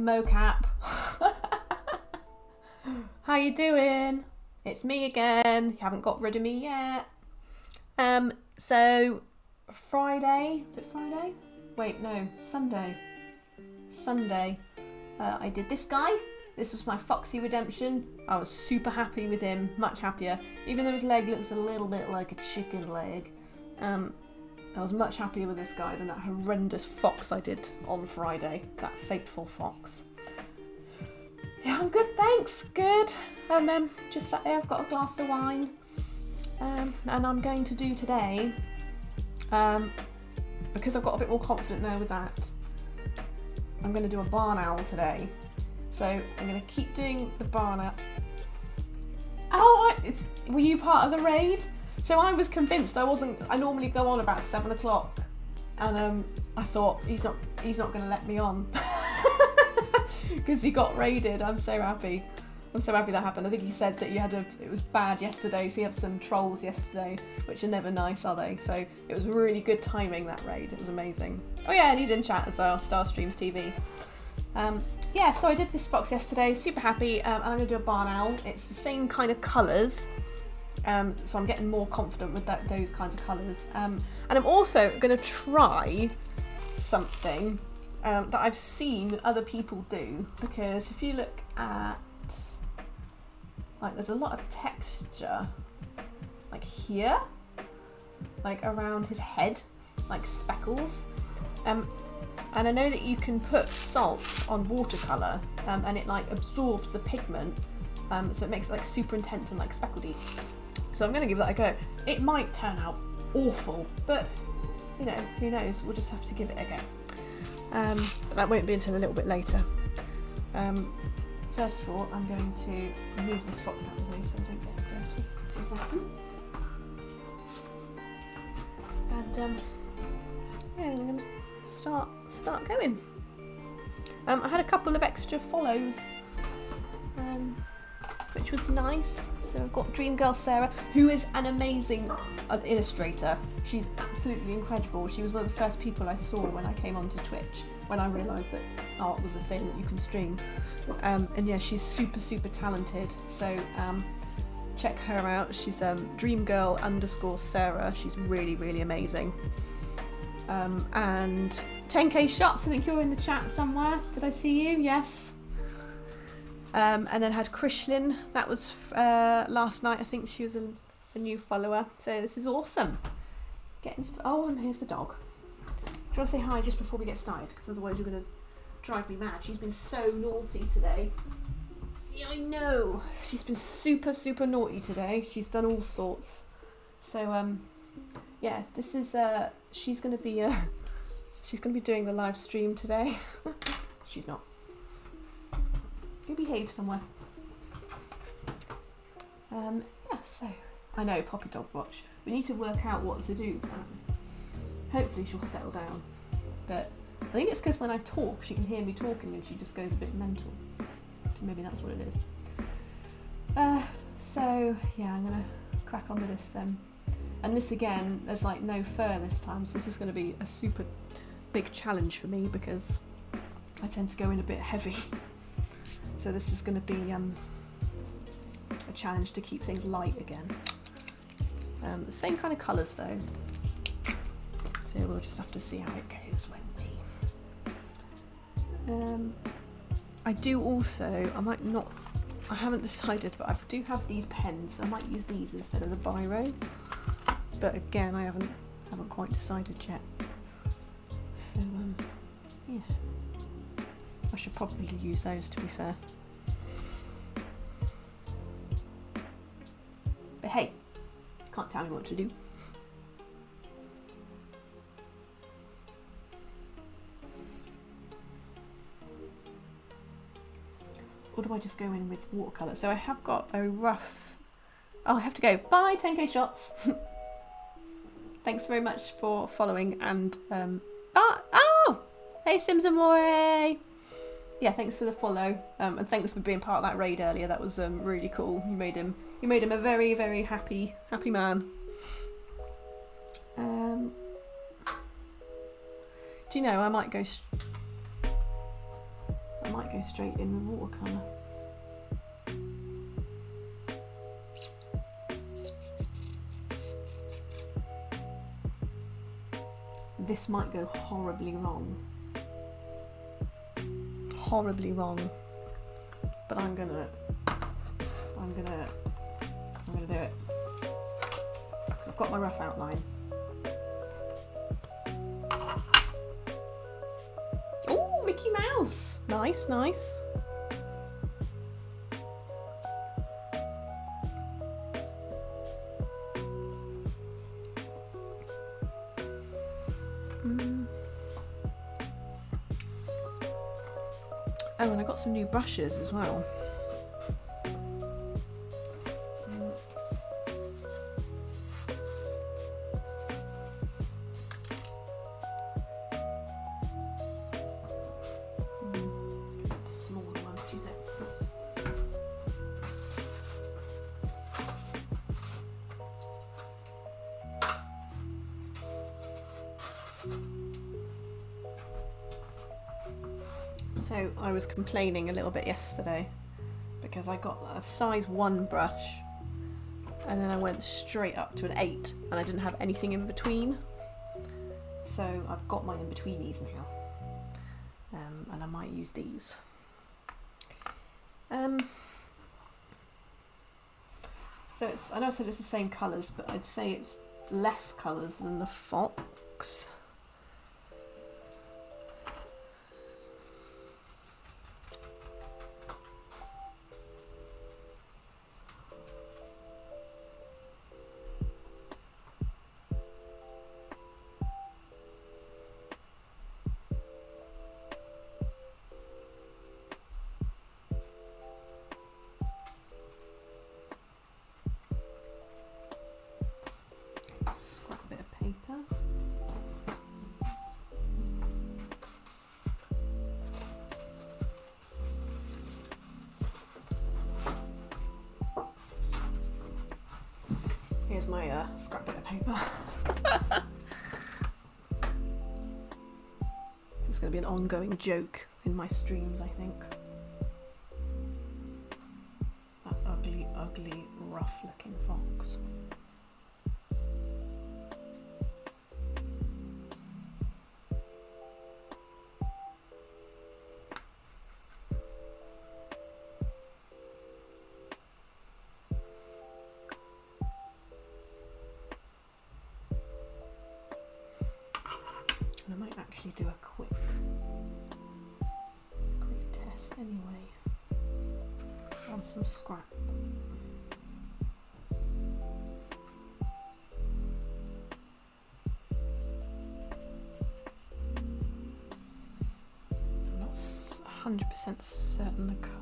mocap. How you doing? It's me again. You haven't got rid of me yet. So Friday, is it Friday? Wait, no, Sunday. I did this guy. This was my Foxy Redemption. I was super happy with him, much happier. Even though his leg looks a little bit like a chicken leg. I was much happier with this guy than that horrendous fox I did on Friday. That fateful fox. Yeah, I'm good, thanks. Good. Just sat there, I've got a glass of wine. And I'm going to do today, because I've got a bit more confident now with that, I'm going to do a barn owl today. So I'm going to keep doing the barn owl. Oh, were you part of the raid? So I was convinced I normally go on about 7 o'clock, and I thought he's not going to let me on because he got raided. I'm so happy that happened. I think he said that it was bad yesterday, so he had some trolls yesterday, which are never nice, are they? So it was really good timing, that raid. It was amazing. Oh yeah, and he's in chat as well, Starstreams TV. Yeah, so I did this fox yesterday, super happy, and I'm going to do a barn owl. It's the same kind of colours. So I'm getting more confident with those kinds of colours. And I'm also going to try something that I've seen other people do, because if you look at, like, there's a lot of texture, like here, like around his head, like speckles. And I know that you can put salt on watercolour, and it like absorbs the pigment, so it makes it like super intense and like speckledy. So I'm going to give that a go. It might turn out awful, but you know, who knows? We'll just have to give it a go. But that won't be until a little bit later. First of all, I'm going to move this fox out of the way so I don't get dirty. 2 seconds. And yeah, I'm going to start going. I had a couple of extra follows, which was nice. So I've got Dream Girl Sarah, who is an amazing illustrator. She's absolutely incredible. She was one of the first people I saw when I came onto Twitch, when I realised that art was a thing that you can stream. And yeah, she's super talented. So check her out. She's dreamgirl_Sarah. She's really amazing. And 10k shots, I think you're in the chat somewhere. Did I see you? Yes. And then had Krishlin, that was last night. I think she was a new follower. So this is awesome. Oh, and here's the dog. Do you want to say hi just before we get started? Because otherwise you're going to drive me mad. She's been so naughty today. Yeah, I know. She's been super naughty today. She's done all sorts. So yeah, this is she's going to be doing the live stream today. She's not. You behave somewhere. Yeah, so I know, Poppy Dog Watch. We need to work out what to do. Hopefully she'll settle down. But I think it's because when I talk, she can hear me talking and she just goes a bit mental. So maybe that's what it is. So yeah, I'm gonna crack on with this. And this again, there's like no fur this time, so this is going to be a super big challenge for me because I tend to go in a bit heavy. So this is going to be a challenge to keep things light again. The same kind of colours though, so we'll just have to see how it goes when we. I do also, I haven't decided, but I do have these pens. I might use these instead of the biro, but again, I haven't quite decided yet. So yeah, I should probably use those, to be fair. But hey, can't tell me what to do. Or do I just go in with watercolour? So I have got a rough... Oh, I have to go. Bye, 10k shots. Thanks very much for following and... Oh! Hey, Sims Amore! Yeah, thanks for the follow. And thanks for being part of that raid earlier. That was really cool. You made him a very happy man. Do you know, I might go go straight in with watercolour. This might go horribly wrong. Horribly wrong. But I'm gonna do it. I've got my rough outline. Oh, Mickey Mouse! Nice, nice. Oh, and I got some new brushes as well. So I was complaining a little bit yesterday because I got a size 1 brush and then I went straight up to an 8 and I didn't have anything in between. So I've got my in-betweenies now, and I might use these. So it's, I know I said it's the same colours, but I'd say it's less colours than the Fox. Scrap bit of paper. Here's my scrap bit of paper. This is going to be an ongoing joke in my streams, I think. That ugly, ugly, rough-looking fox. I might actually do a quick test anyway on some scrap. I'm not 100% certain the colour.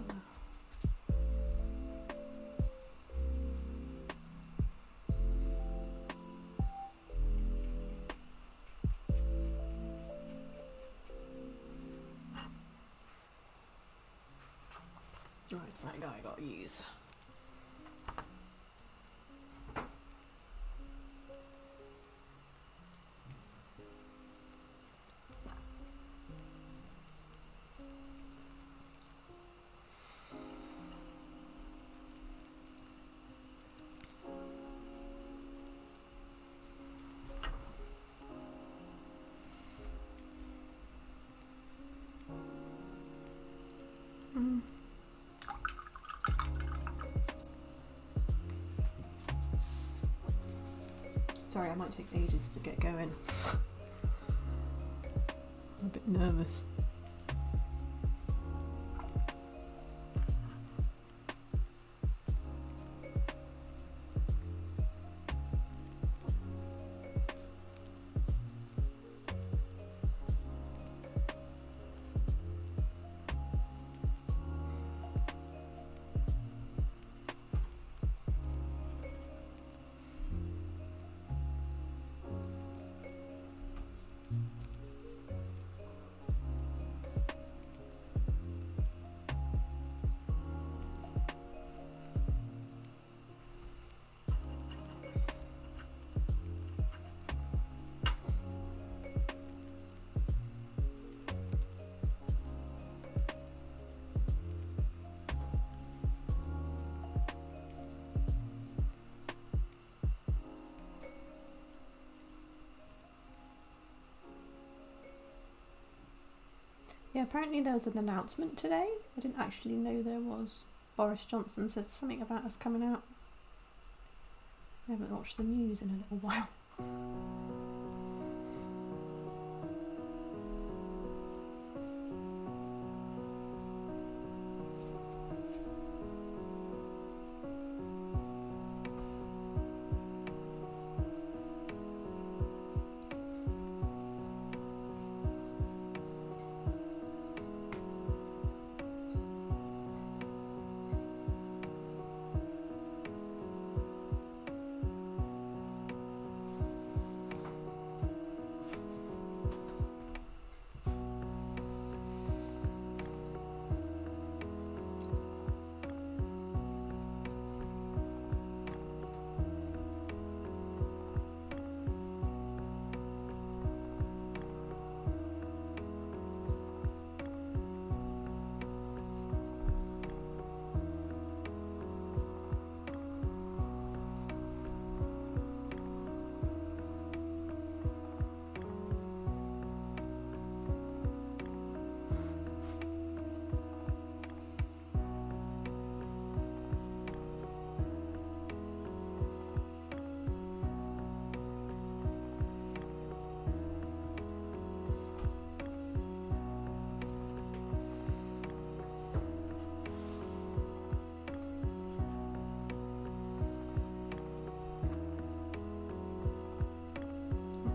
Right, it's that guy I gotta use. Sorry, I might take ages to get going. I'm a bit nervous. Yeah, apparently there was an announcement today. I didn't actually know there was. Boris Johnson said something about us coming out. I haven't watched the news in a little while.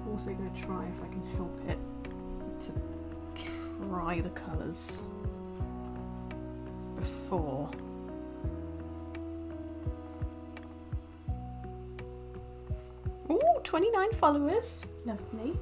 Also going to try, if I can help it, to try the colours before. Ooh, 29 followers. Lovely.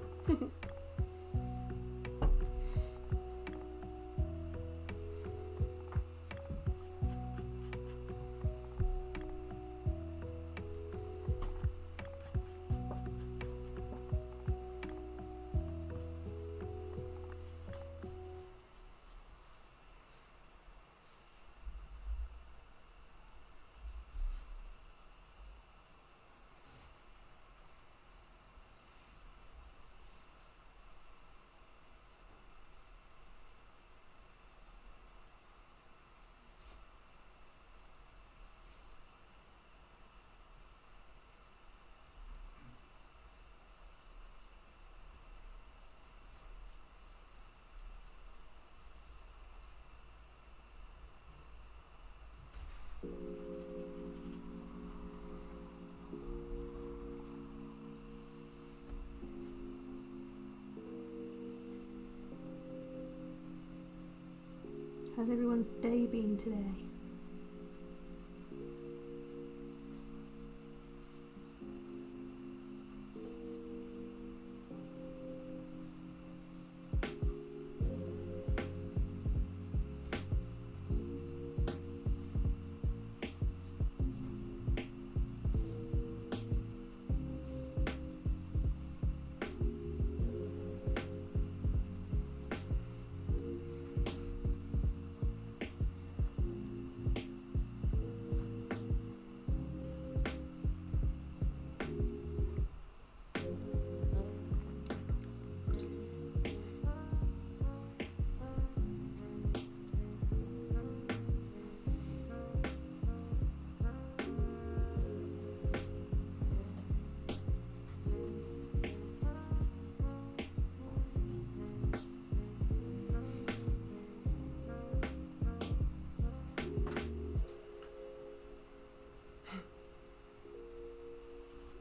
How's everyone's day been today?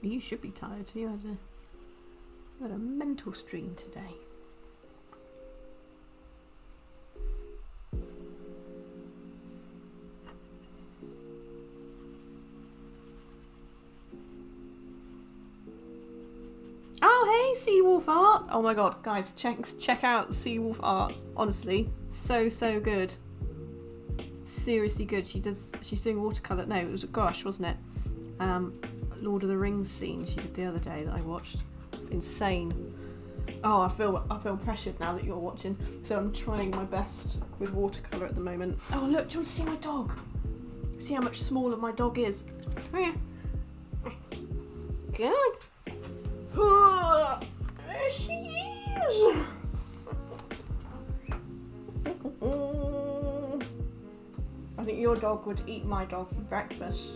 You should be tired. You had a mental stream today. Oh hey, Seawolf art! Oh my god, guys, check out Seawolf art. Honestly, so good. Seriously good. She's doing watercolor. No, it was a gouache, wasn't it? Lord of the Rings scene she did the other day that I watched. Insane. Oh, I feel pressured now that you're watching. So I'm trying my best with watercolor at the moment. Oh look, do you want to see my dog? See how much smaller my dog is. Come here. There she is. your dog would eat my dog for breakfast.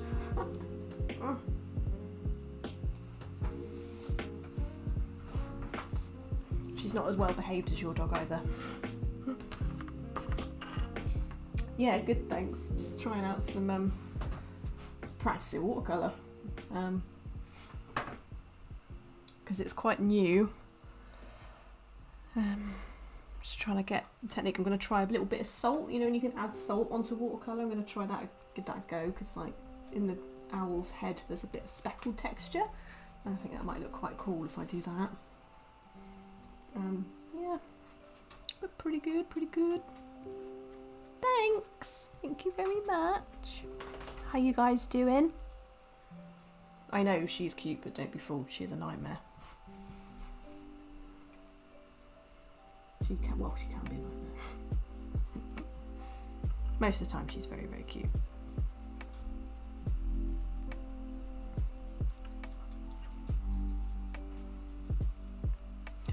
She's not as well behaved as your dog either. Yeah, good, thanks. Just trying out some practicing watercolour. Because it's quite new. Just trying to get the technique. I'm going to try a little bit of salt. You know, when you can add salt onto watercolour, I'm going to try that, give that a go, because like in the owl's head there's a bit of speckled texture, and I think that might look quite cool if I do that. Yeah, but pretty good, pretty good. Thanks, thank you very much. How you guys doing? I know she's cute, but don't be fooled, she's a nightmare. She can be a nightmare. Most of the time she's very, very cute.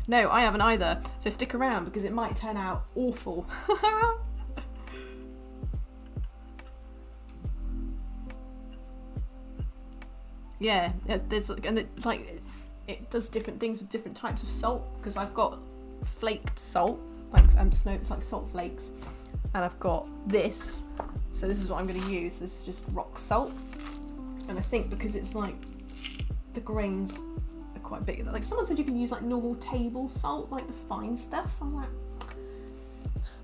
No, I haven't either, so stick around because it might turn out awful. Yeah, there's and it does different things with different types of salt, because I've got flaked salt, like snow, it's like salt flakes, and I've got this, so this is what I'm going to use. This is just rock salt, and I think because it's like the grains are quite big, like someone said you can use like normal table salt, like the fine stuff. I was like,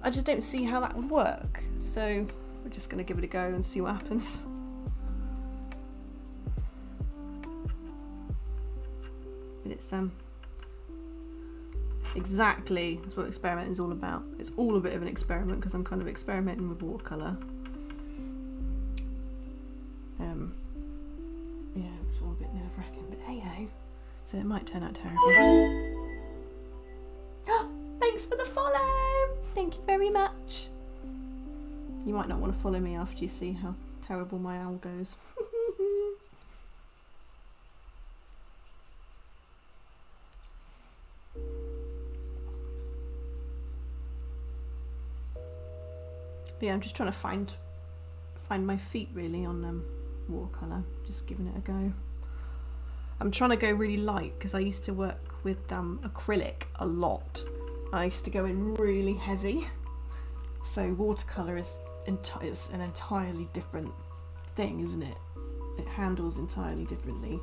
I just don't see how that would work, so we're just going to give it a go and see what happens. But it's exactly, that's what experimenting is all about. It's all a bit of an experiment because I'm kind of experimenting with watercolour. Yeah, it's all a bit nerve-wracking, but hey ho. So it might turn out terrible. Thanks for the follow! Thank you very much. You might not want to follow me after you see how terrible my owl goes. But yeah, I'm just trying to find my feet really on watercolour, just giving it a go. I'm trying to go really light because I used to work with acrylic a lot. I used to go in really heavy, so watercolour is an entirely different thing, isn't it? It handles entirely differently.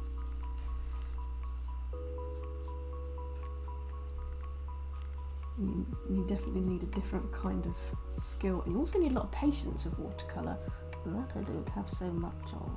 You definitely need a different kind of skill, and you also need a lot of patience with watercolour. That I don't have so much of.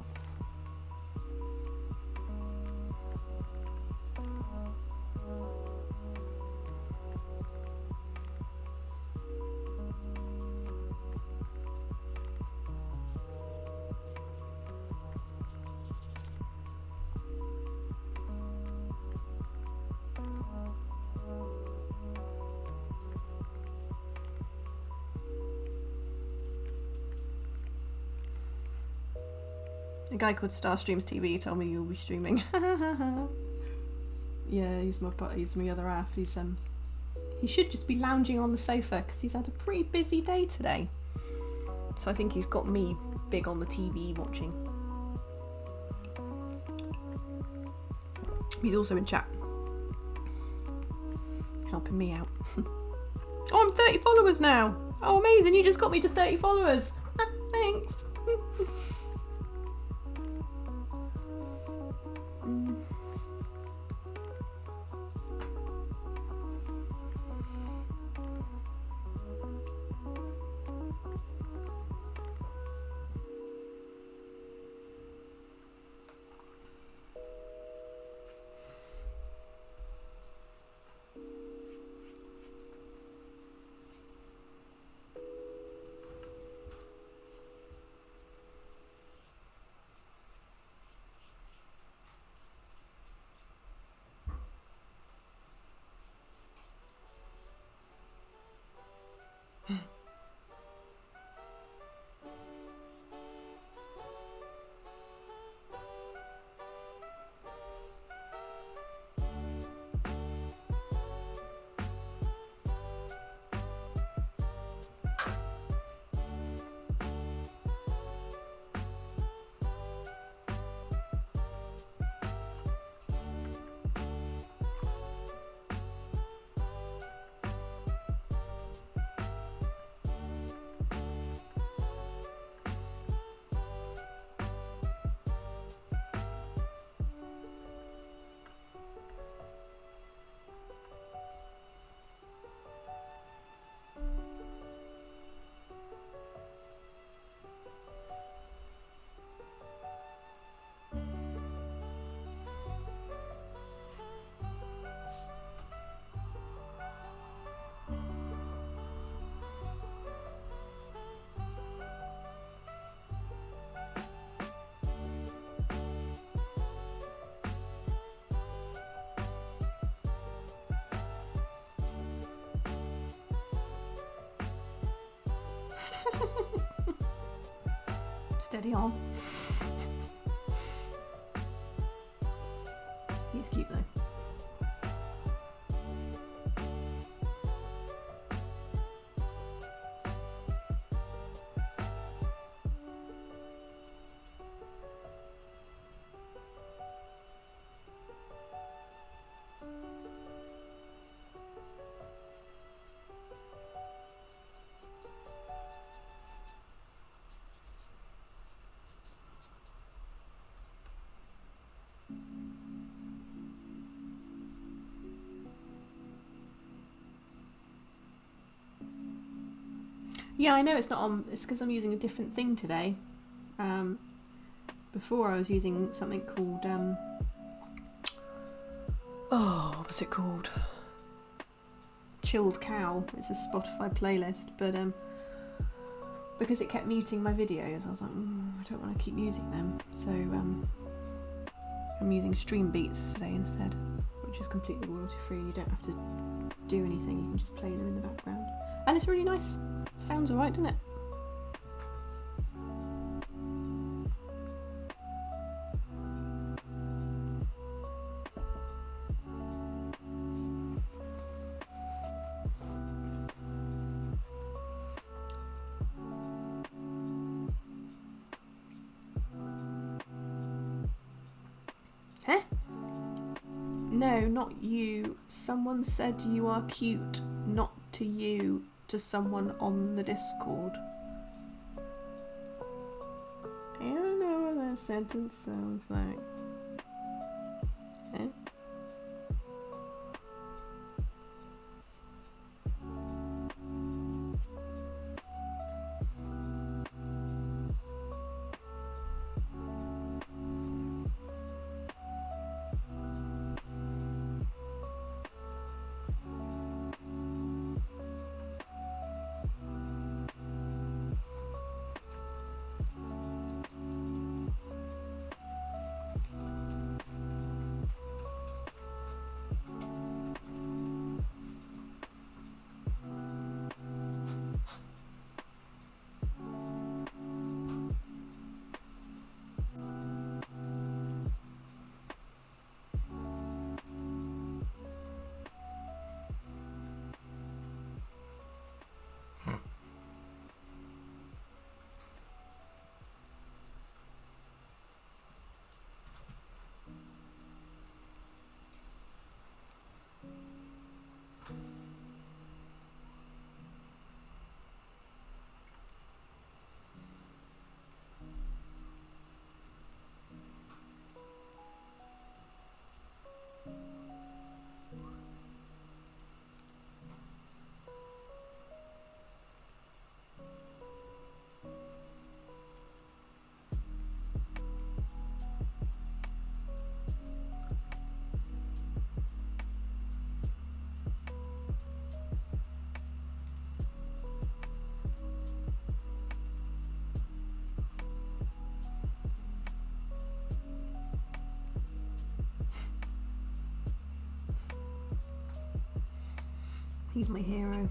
A guy called Starstreams TV told me you'll be streaming. Yeah, he's my other half. He should just be lounging on the sofa because he's had a pretty busy day today. So I think he's got me big on the TV watching. He's also in chat, helping me out. Oh, I'm 30 followers now. Oh, amazing! You just got me to 30 followers. Thanks. Steady on. He's cute though. Yeah, I know it's not on, it's because I'm using a different thing today. Before I was using something called, oh, what was it called? Chilled Cow. It's a Spotify playlist, but because it kept muting my videos, I was like, I don't want to keep using them. So I'm using Stream Beats today instead, which is completely royalty free and you don't have to do anything, you can just play them in the background. And it's really nice. Sounds alright, doesn't it? Huh? No, not you. Someone said you are cute, not to you. To someone on the Discord. I don't know what that sentence sounds like. Huh? He's my hero.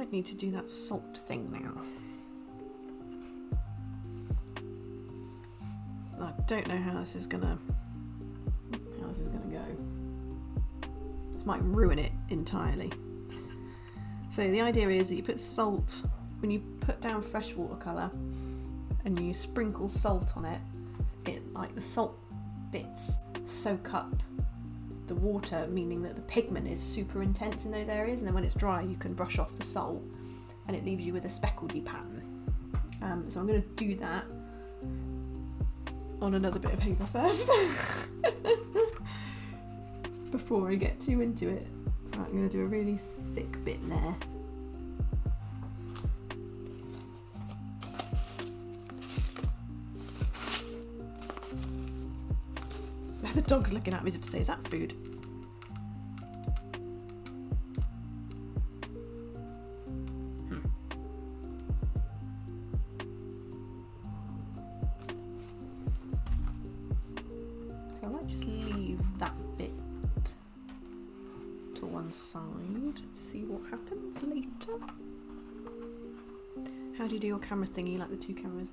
might need to do that salt thing now. I don't know how this is gonna go. This might ruin it entirely. So the idea is that you put salt, when you put down fresh watercolour and you sprinkle salt on it, like the salt bits soak up the water, meaning that the pigment is super intense in those areas, and then when it's dry you can brush off the salt and it leaves you with a speckledy pattern. So I'm going to do that on another bit of paper first before I get too into it. Right, I'm going to do a really thick bit there. The dog's looking at me as if to say, is that food? So I might just leave that bit to one side. See what happens later. How do you do your camera thingy, like the two cameras?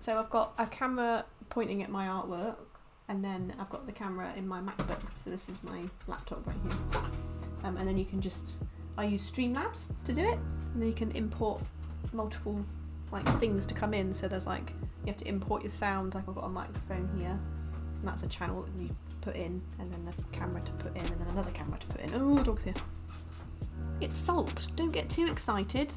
So I've got a camera pointing at my artwork, and then I've got the camera in my MacBook, so this is my laptop right here. And then you can just, I use Streamlabs to do it, and then you can import multiple like things to come in. So there's like, you have to import your sound, like I've got a microphone here, and that's a channel that you put in, and then the camera to put in, and then another camera to put in. Oh, dog's here. It's salt, don't get too excited.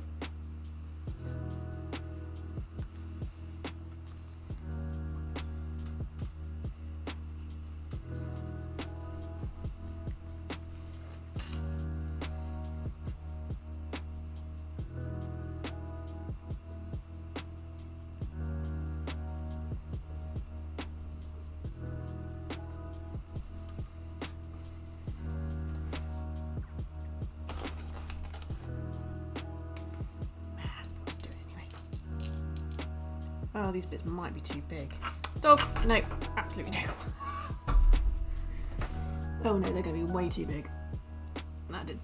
Oh, these bits might be too big. Dog, no, absolutely no. Oh no, they're going to be way too big. That did.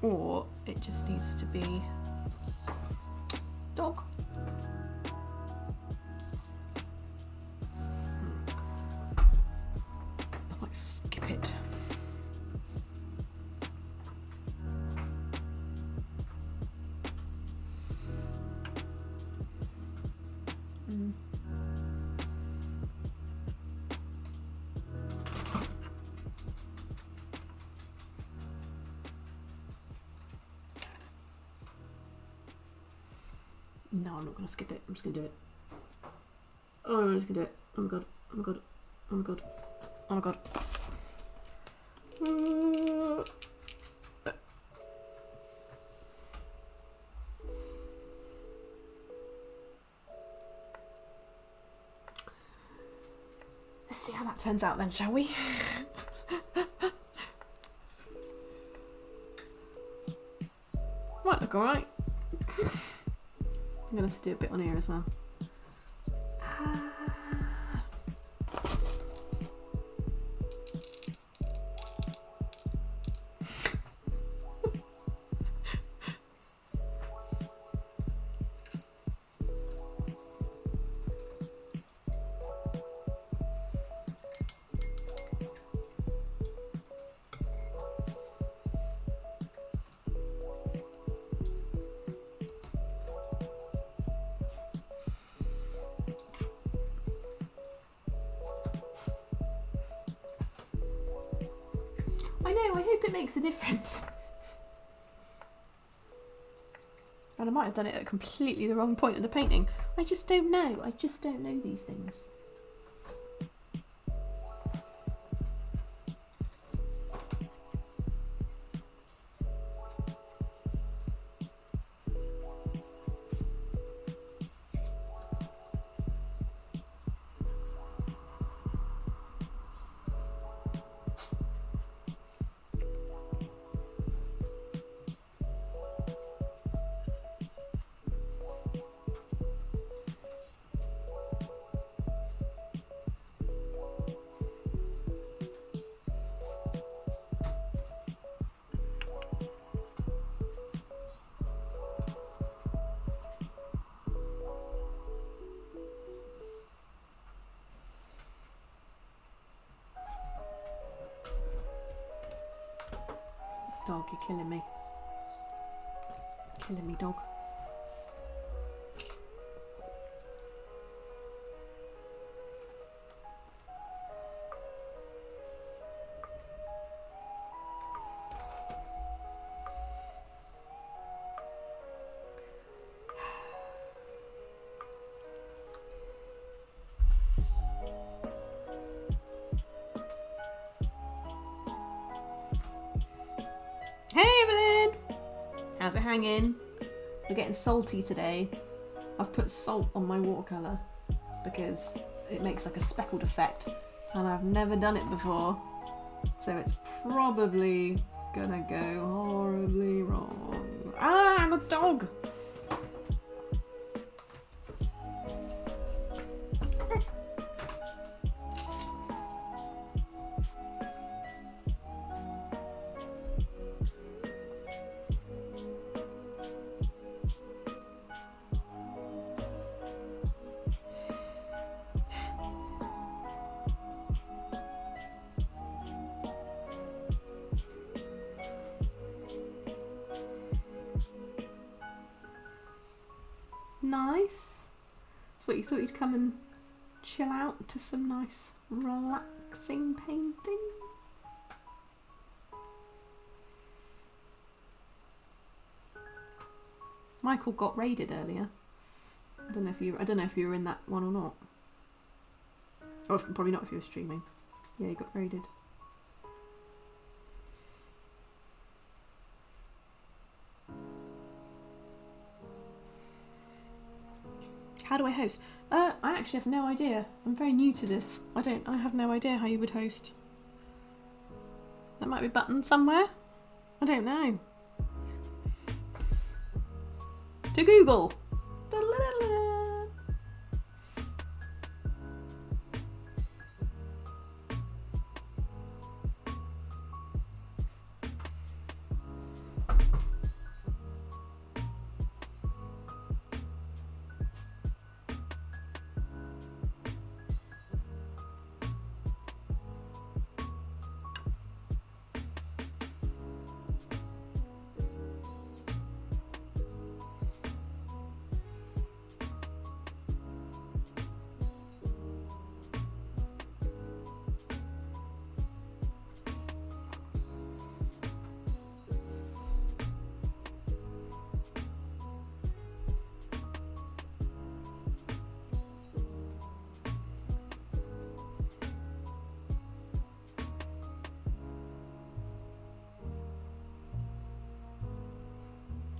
Or it just needs to be dog. I might skip it. No, I'm not going to skip it. I'm just going to do it. Oh, I'm just going to do it. Oh my god. Oh my god. Oh my god. Oh my god. Let's see how that turns out then, shall we? Might look alright. I'm going to have to do a bit on here as well. I know, I hope it makes a difference. And I might have done it at completely the wrong point of the painting. I just don't know. I just don't know these things. you're killing me. Killing me, dog. Hey Evelyn! How's it hanging? We're getting salty today. I've put salt on my watercolour because it makes like a speckled effect and I've never done it before. So it's probably gonna go horribly wrong. Ah, the dog! Nice. So what, you thought you'd come and chill out to some nice relaxing painting? Michael got raided earlier. I don't know if you were in that one or not. Or probably not if you were streaming. Yeah, he got raided. How do I host? I actually have no idea. I'm very new to this. I have no idea how you would host. There might be a button somewhere. I don't know. To Google.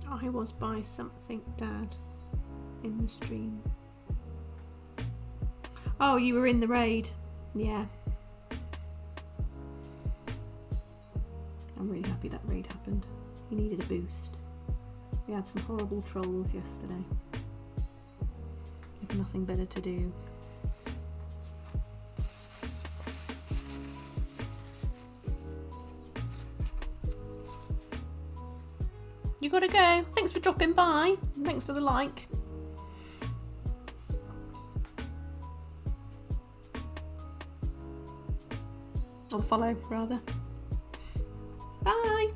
I was by something, Dad, in the stream. Oh, you were in the raid. Yeah. I'm really happy that raid happened. He needed a boost. We had some horrible trolls yesterday. With nothing better to do. You gotta go. Thanks for dropping by. Thanks for the like. Or the follow, rather. Bye.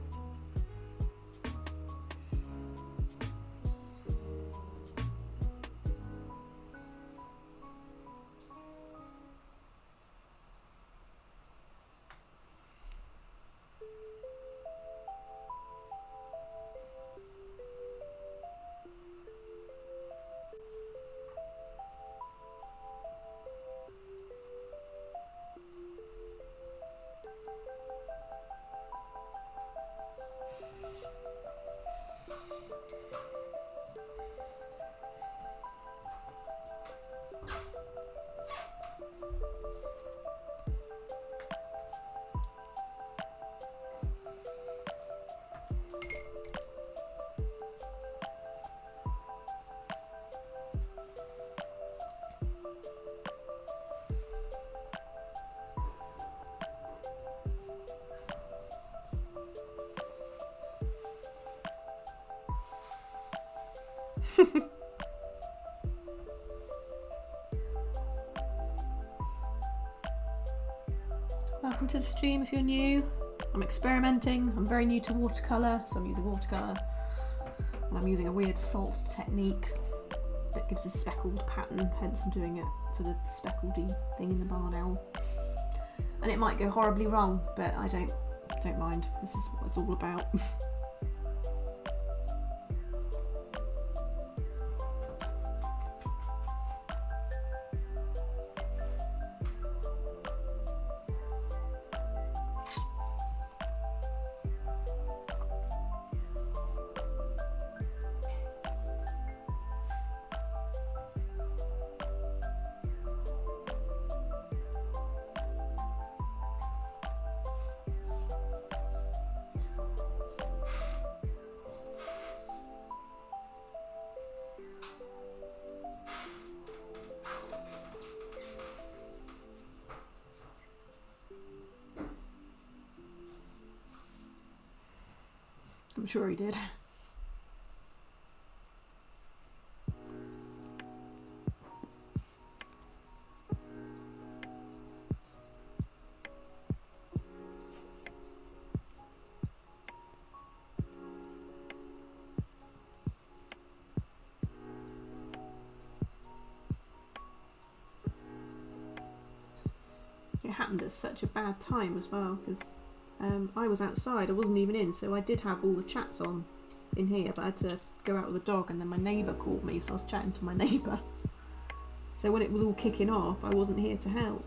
Welcome to the stream if you're new. I'm experimenting. I'm very new to watercolour, so I'm using watercolour. And I'm using a weird salt technique that gives a speckled pattern, hence I'm doing it for the speckledy thing in the barn owl. And it might go horribly wrong, but I don't mind. This is what it's all about. I'm sure he did. It happened at such a bad time as well, because I was outside, I wasn't even in, so I did have all the chats on in here, but I had to go out with the dog, and then my neighbour called me, so I was chatting to my neighbour. So when it was all kicking off, I wasn't here to help.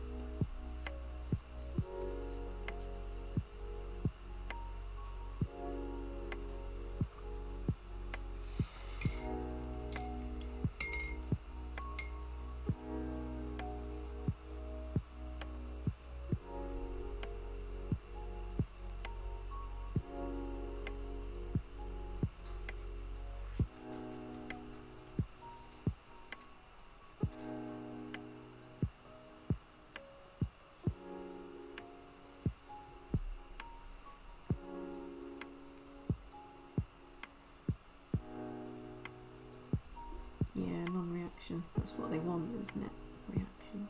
Yeah, non-reaction. That's what they want, isn't it? Reaction.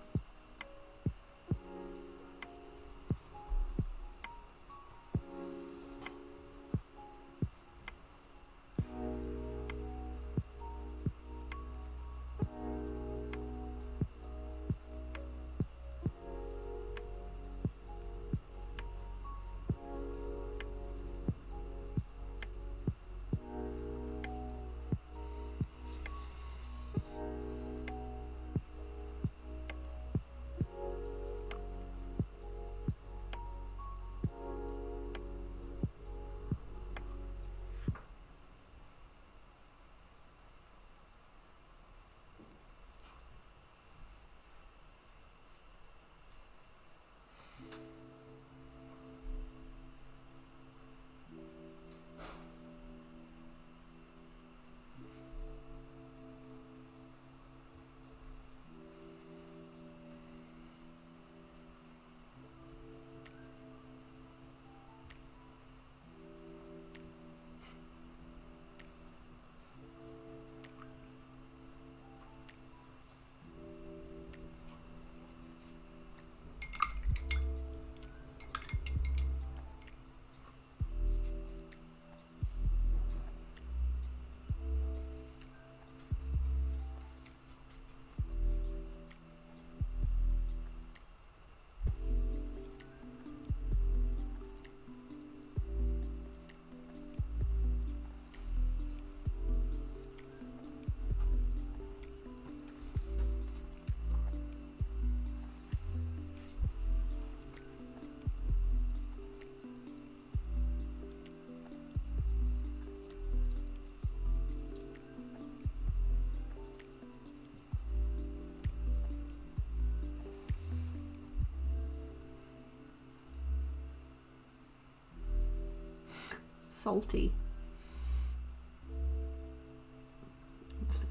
Salty.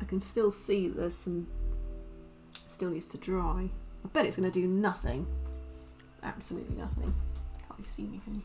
I can still see there's some, still needs to dry. I bet it's going to do nothing. Absolutely nothing. Can't really see me, can you?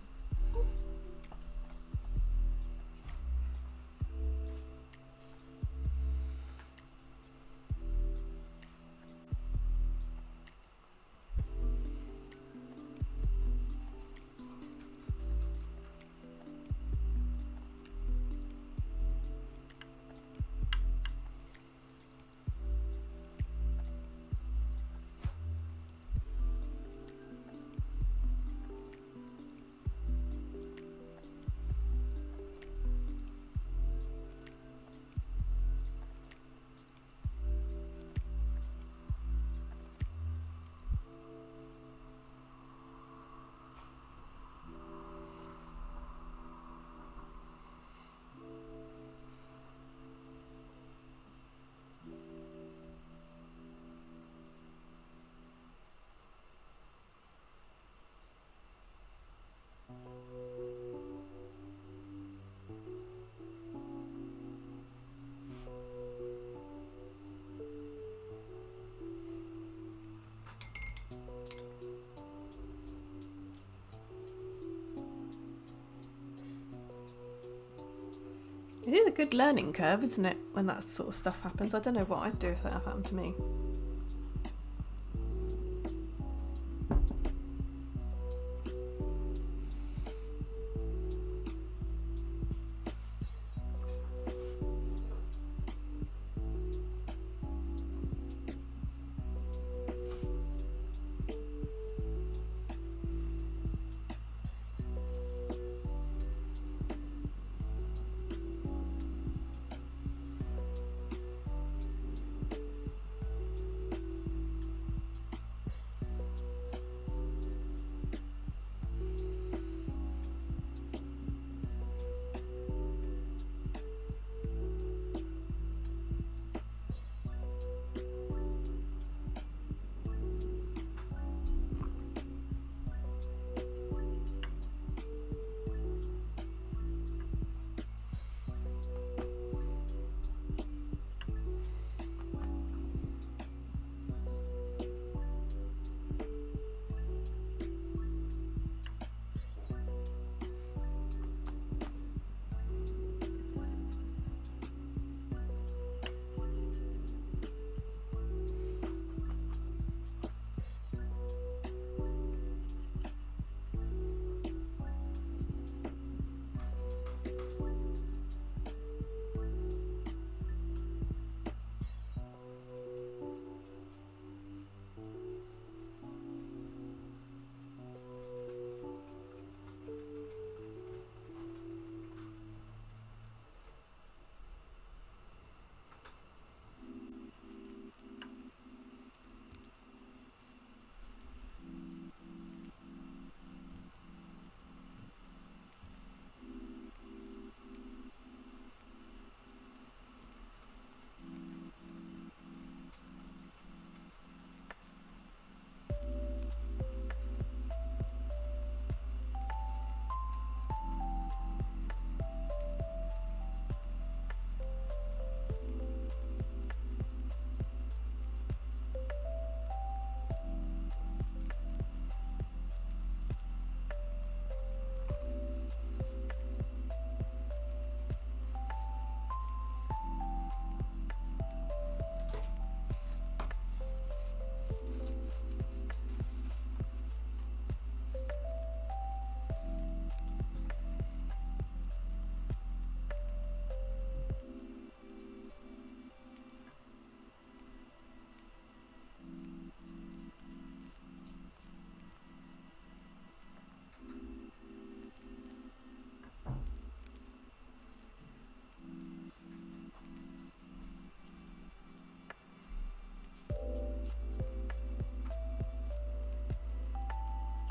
It is a good learning curve, isn't it, when that sort of stuff happens? I don't know what I'd do if that happened to me.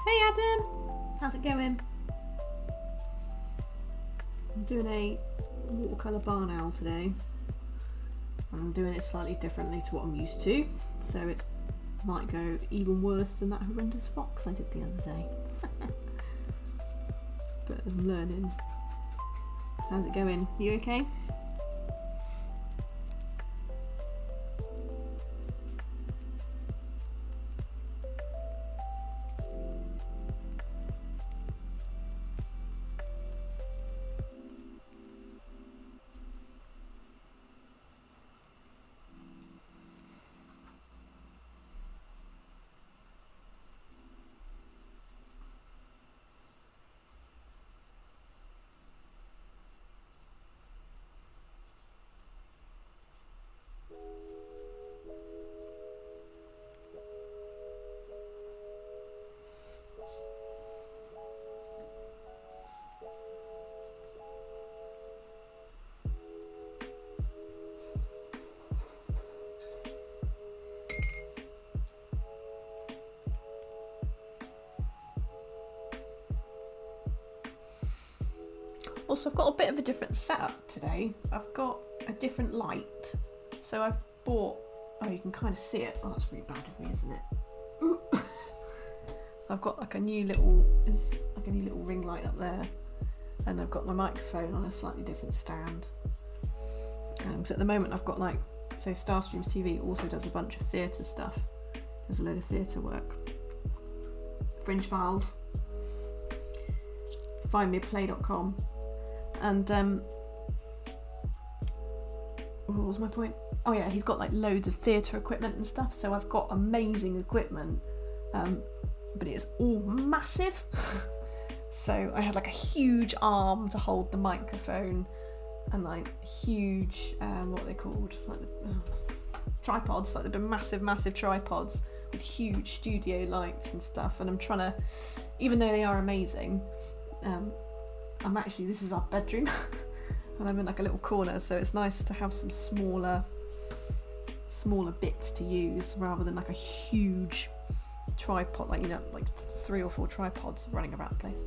Hey Adam, how's it going? I'm doing a watercolour barn owl today. I'm doing it slightly differently to what I'm used to, so it might go even worse than that horrendous fox I did the other day. But I'm learning. How's it going? You okay? Also, I've got a bit of a different setup today. I've got a different light. So I've bought, oh, you can kind of see it. Oh, that's really bad of me, isn't it? So I've got like a new little ring light up there. And I've got my microphone on a slightly different stand. So at the moment I've got like, so Starstreams TV also does a bunch of theatre stuff. There's a load of theatre work. Fringe Files. Findmeaplay.com. And what was my point? Oh yeah, he's got like loads of theatre equipment and stuff, so I've got amazing equipment, but it's all massive. So I had like a huge arm to hold the microphone, and like huge, what are they called? Like tripods, like they've been massive tripods with huge studio lights and stuff. And I'm trying to, even though they are amazing, I'm actually, this is our bedroom, and I'm in like a little corner, so it's nice to have some smaller bits to use rather than like a huge tripod, like, you know, like 3 or 4 tripods running around the place.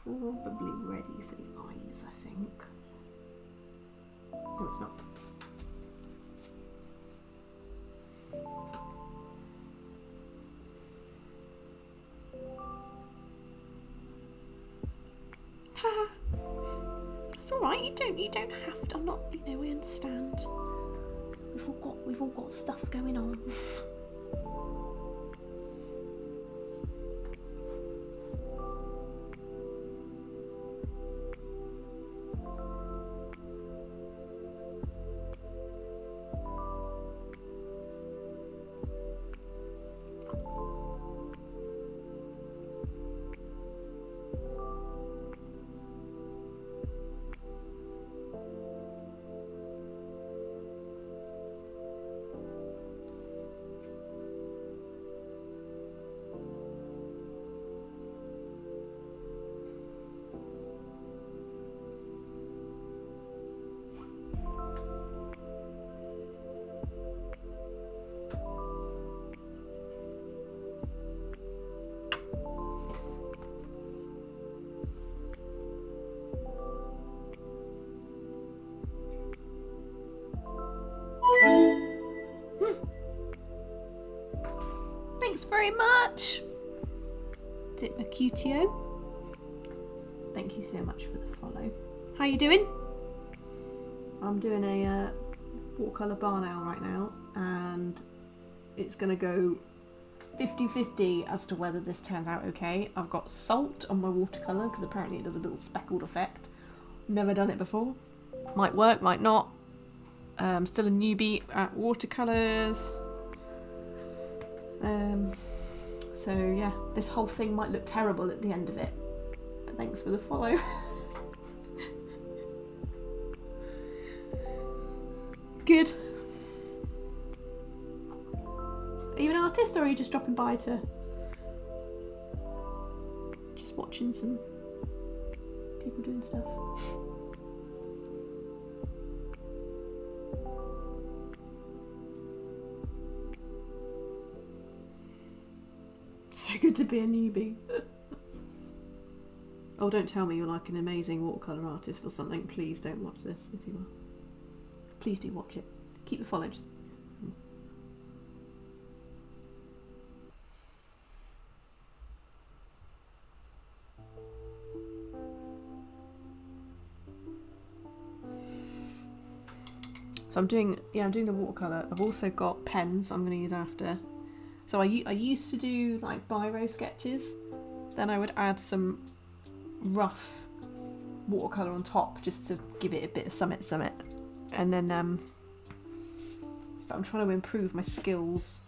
Probably ready for the eyes, I think. No, it's not. It's all right. You don't have to. I'm not. You know, we understand. We've all got stuff going on. Thanks very much. Is it Mercutio? Thank you so much for the follow. How you doing? I'm doing a watercolour barn owl right now, and it's going to go 50-50 as to whether this turns out okay. I've got salt on my watercolour because apparently it does a little speckled effect. Never done it before. Might work, might not. Still a newbie at Watercolors. So yeah, this whole thing might look terrible at the end of it, but thanks for the follow. Good. Are you an artist, or are you just dropping by to just watching some people doing stuff? So good to be a newbie. Oh, don't tell me you're like an amazing watercolour artist or something. Please don't watch this if you are. Please do watch it. Keep the follow. So I'm doing the watercolour. I've also got pens I'm going to use after. So I used to do like biro sketches, then I would add some rough watercolour on top just to give it a bit of summit, and then but I'm trying to improve my skills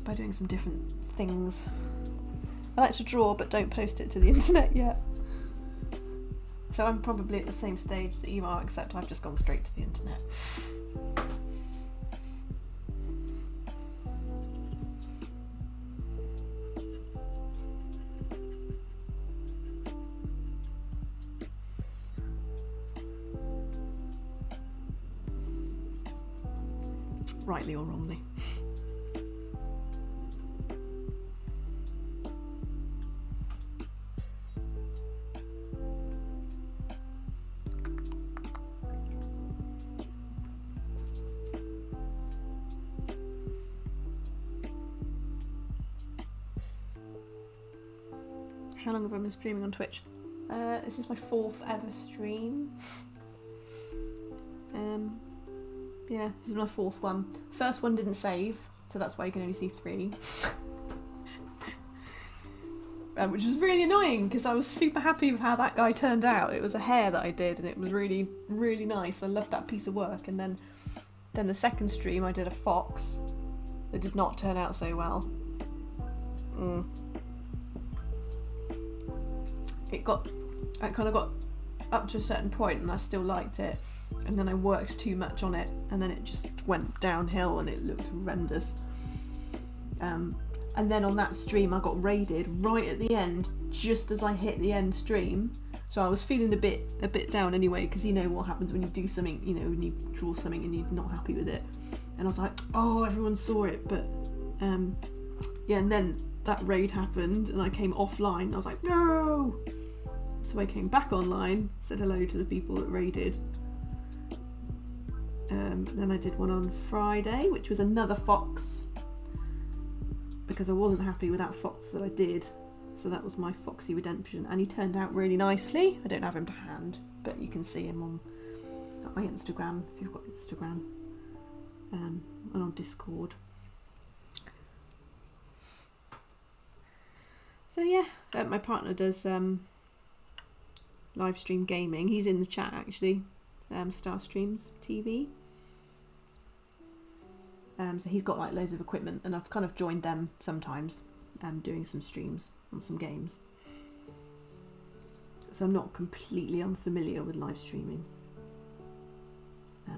by doing some different things. I like to draw, but don't post it to the internet yet. So I'm probably at the same stage that you are, except I've just gone straight to the internet. Rightly or wrongly. How long have I been streaming on Twitch? This is my 4th ever stream. Yeah, this is my 4th one. First one didn't save, so that's why you can only see 3. Which was really annoying because I was super happy with how that guy turned out. It was a hair that I did and it was really, really nice. I loved that piece of work. And then the second stream I did a fox that did not turn out so well. I kind of got up to a certain point and I still liked it. And then I worked too much on it and then it just went downhill and it looked horrendous. And then on that stream I got raided right at the end, just as I hit the end stream. So I was feeling a bit down anyway, because you know what happens when you do something, you know, when you draw something and you're not happy with it. And I was like, oh, everyone saw it, but yeah, and then that raid happened and I came offline. I was like, no! So I came back online, said hello to the people that raided. Then I did one on Friday, which was another fox, because I wasn't happy with that fox that I did. So that was my Foxy Redemption, and he turned out really nicely. I don't have him to hand, but you can see him on my Instagram, if you've got Instagram, and on Discord. So yeah, my partner does live stream gaming. He's in the chat actually. Star Streams TV. So he's got like loads of equipment, and I've kind of joined them sometimes, doing some streams on some games. So I'm not completely unfamiliar with live streaming.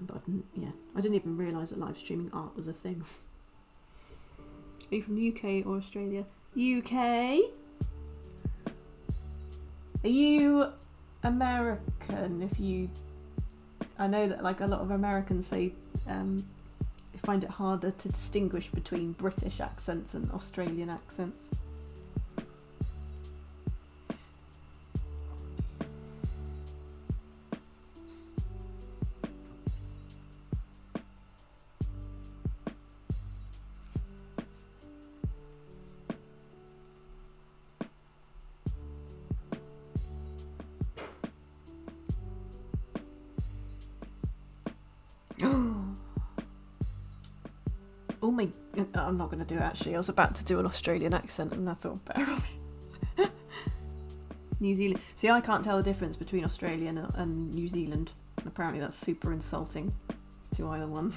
But yeah, I didn't even realise that live streaming art was a thing. Are you from the UK or Australia? UK? Are you American? I know that like a lot of Americans, they find it harder to distinguish between British accents and Australian accents. Oh my, I'm not going to do it actually. I was about to do an Australian accent and I thought better of it. New Zealand. See, I can't tell the difference between Australian and New Zealand. And apparently that's super insulting to either one.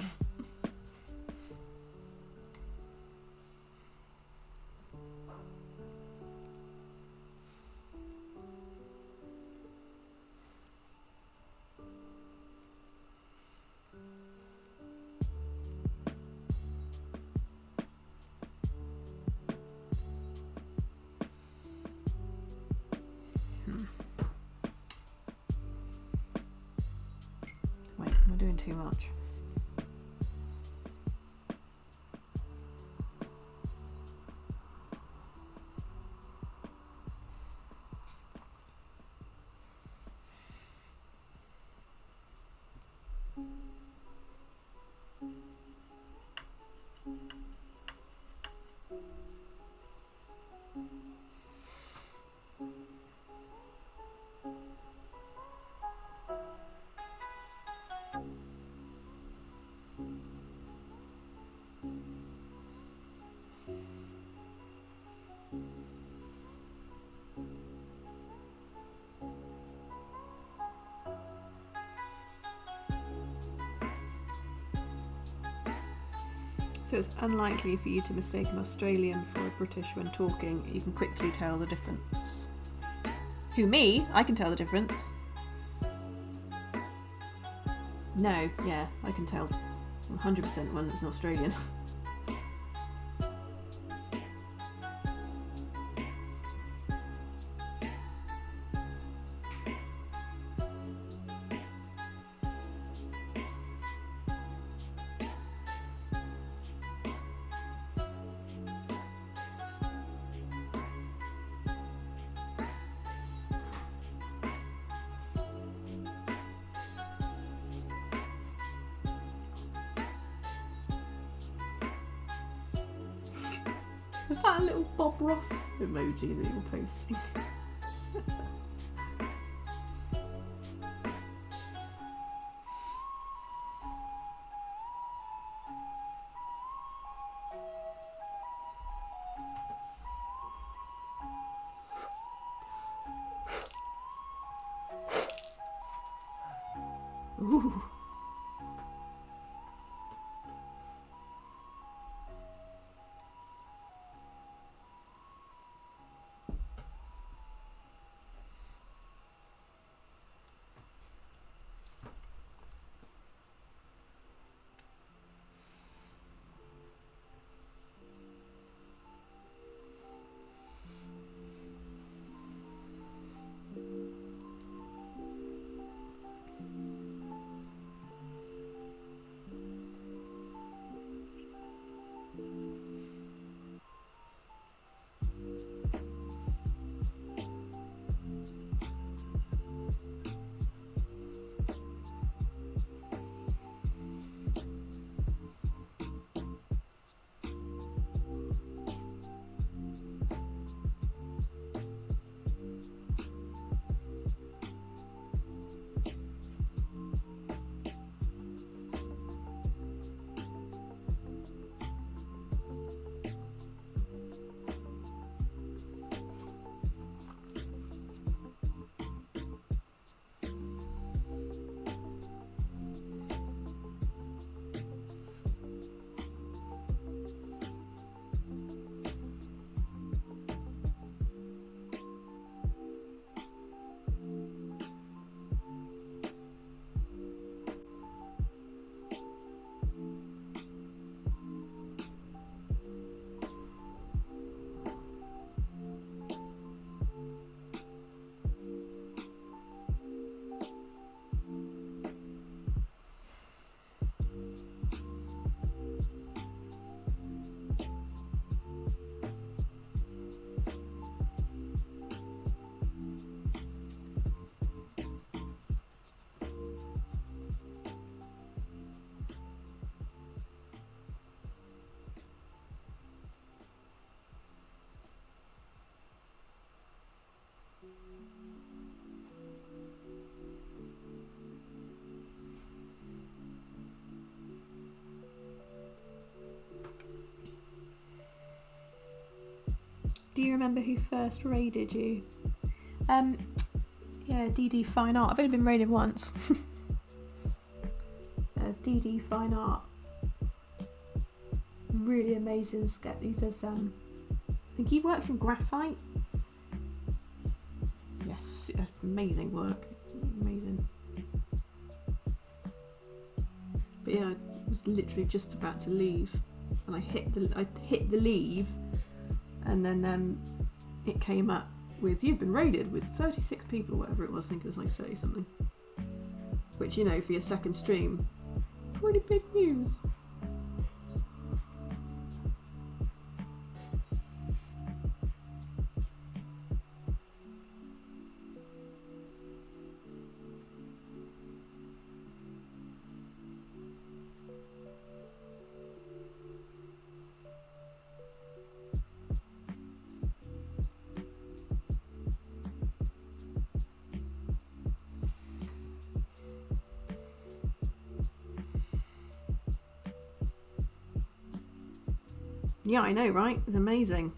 Too much. So it's unlikely for you to mistake an Australian for a British when talking. You can quickly tell the difference. Who, me? I can tell the difference. No, yeah, I can tell 100% when it's an Australian. Is that a little Bob Ross emoji that you're posting? Ooh. Do you remember who first raided you? Yeah, DD Fine Art. I've only been raided once. DD Fine Art. Really amazing sketch. He says, I think he works in graphite. Yes, amazing work. Amazing. But yeah, I was literally just about to leave, and I hit the leave, and then it came up with, you've been raided with 36 people, or whatever it was. I think it was like 30 something. Which, you know, for your second stream, pretty big news. Yeah, I know, right? It's amazing.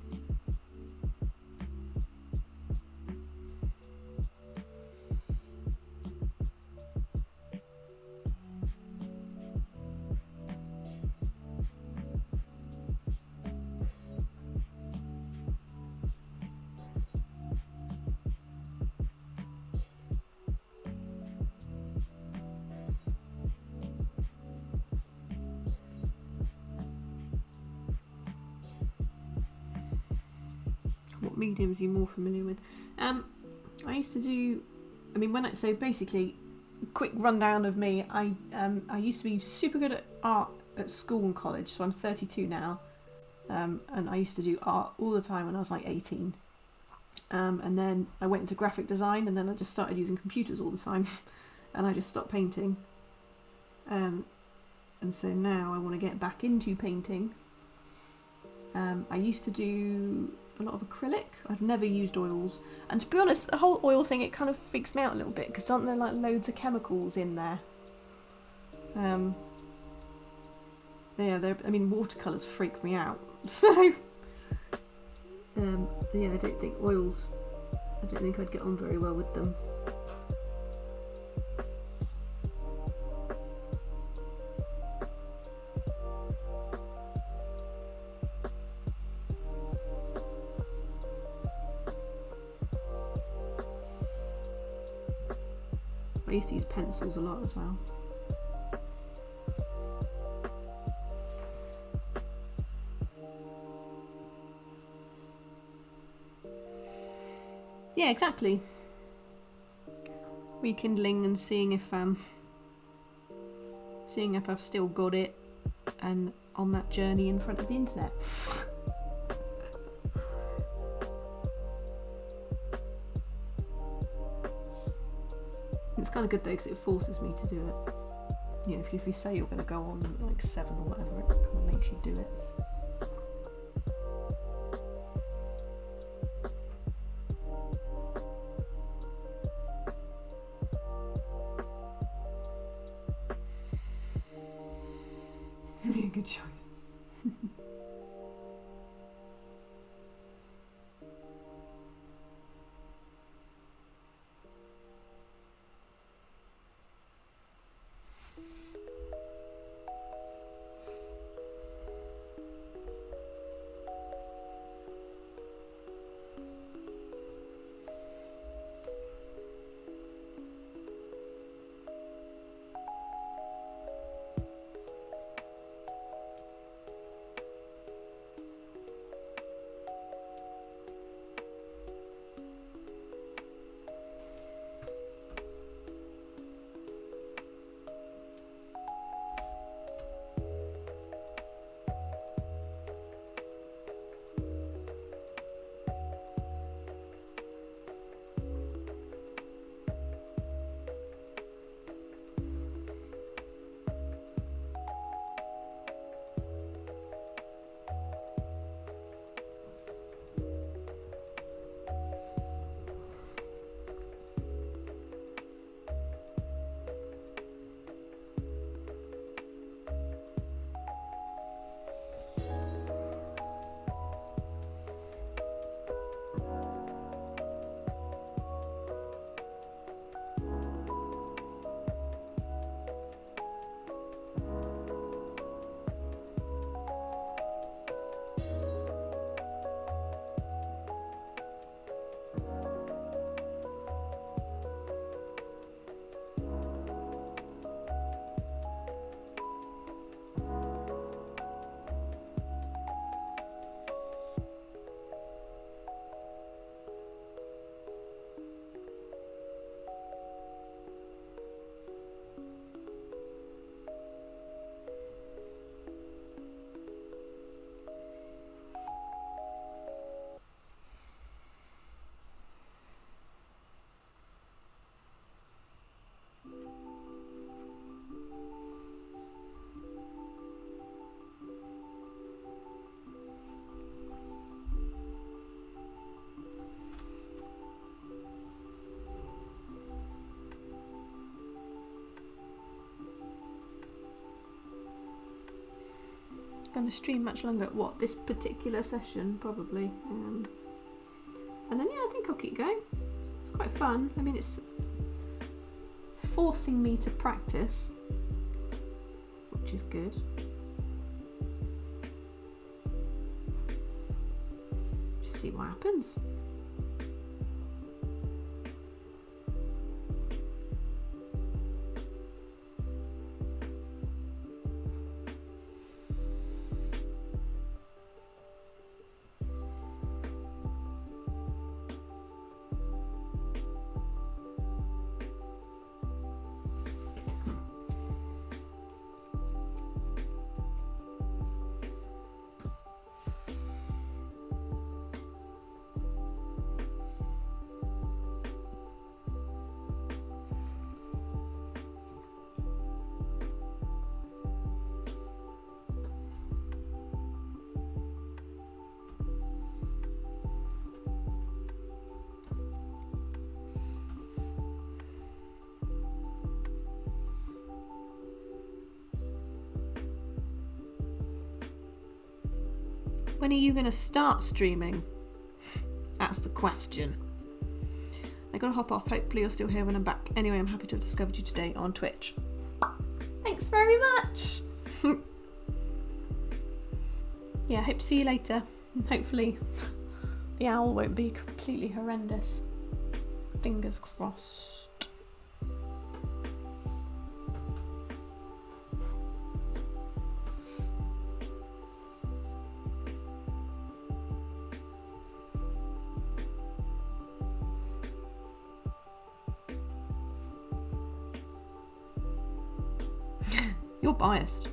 What mediums are you more familiar with? I used to do, I mean, so basically, quick rundown of me. I used to be super good at art at school and college, so I'm 32 now, and I used to do art all the time when I was like 18. And then I went into graphic design, and then I just started using computers all the time, and I just stopped painting. And so now I want to get back into painting. I used to do a lot of acrylic. I've never used oils, and to be honest, the whole oil thing, it kind of freaks me out a little bit, because aren't there like loads of chemicals in there? Yeah, I mean, watercolors freak me out. So yeah, I don't think oils, I don't think I'd get on very well with them. I used to use pencils a lot as well. Yeah, exactly. Rekindling and seeing if I've still got it and on that journey in front of the internet. It's kind of good though because it forces me to do it. You know, if you say you're going to go on like 7 or whatever, it kind of makes you do it. Yeah, good choice. Going to stream much longer. What, this particular session? Probably. And then yeah, I think I'll keep going. It's quite fun. I mean, it's forcing me to practice, which is good. Just see what happens. When are you going to start streaming? That's the question. I gotta hop off. Hopefully you're still here when I'm back. Anyway, I'm happy to have discovered you today on Twitch. Thanks very much. Yeah, hope to see you later. Hopefully the owl won't be completely horrendous. Fingers crossed. You're biased.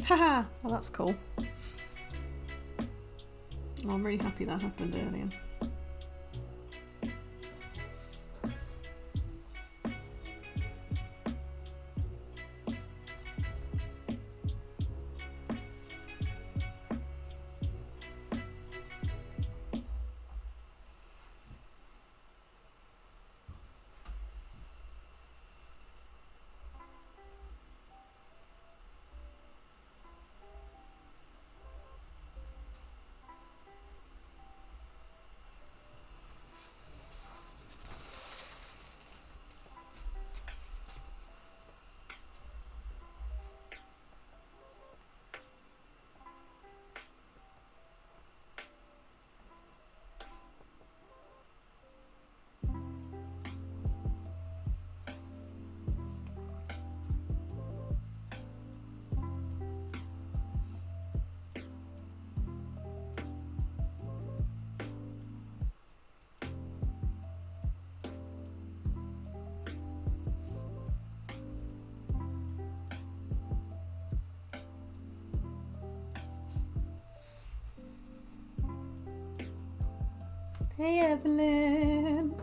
Haha, well that's cool. Oh, I'm really happy that happened earlier. Hey Evelyn.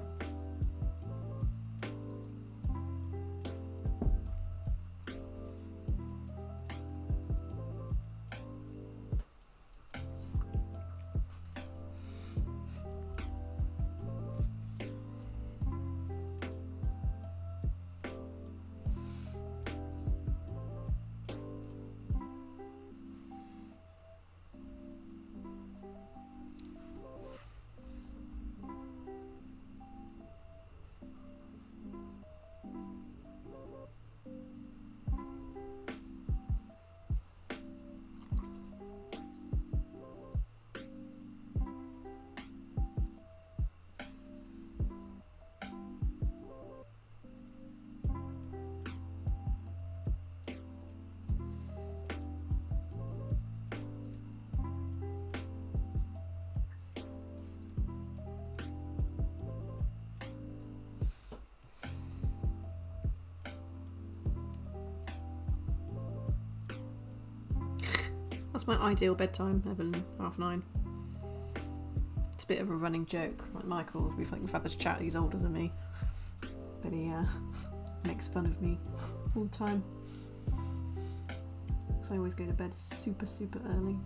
That's my ideal bedtime, Evelyn, 9:30. It's a bit of a running joke. Like Michael, we've had this chat, he's older than me. But he makes fun of me all the time. So I always go to bed super, super early.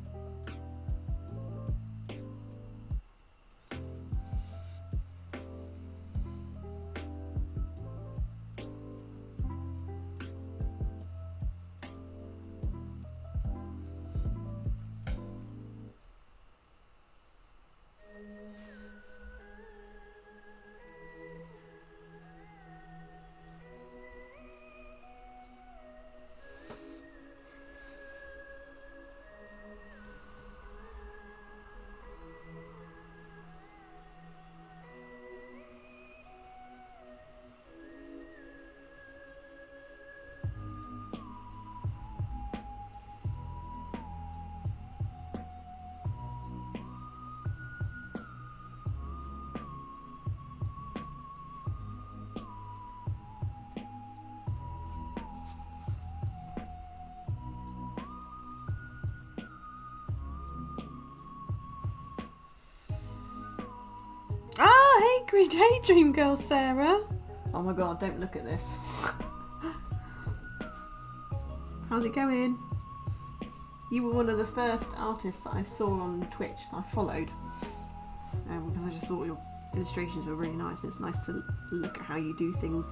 Hey, Daydream Girl, Sarah. Oh my god, don't look at this. How's it going? You were one of the first artists that I saw on Twitch that I followed. Because I just thought your illustrations were really nice. It's nice to look at how you do things.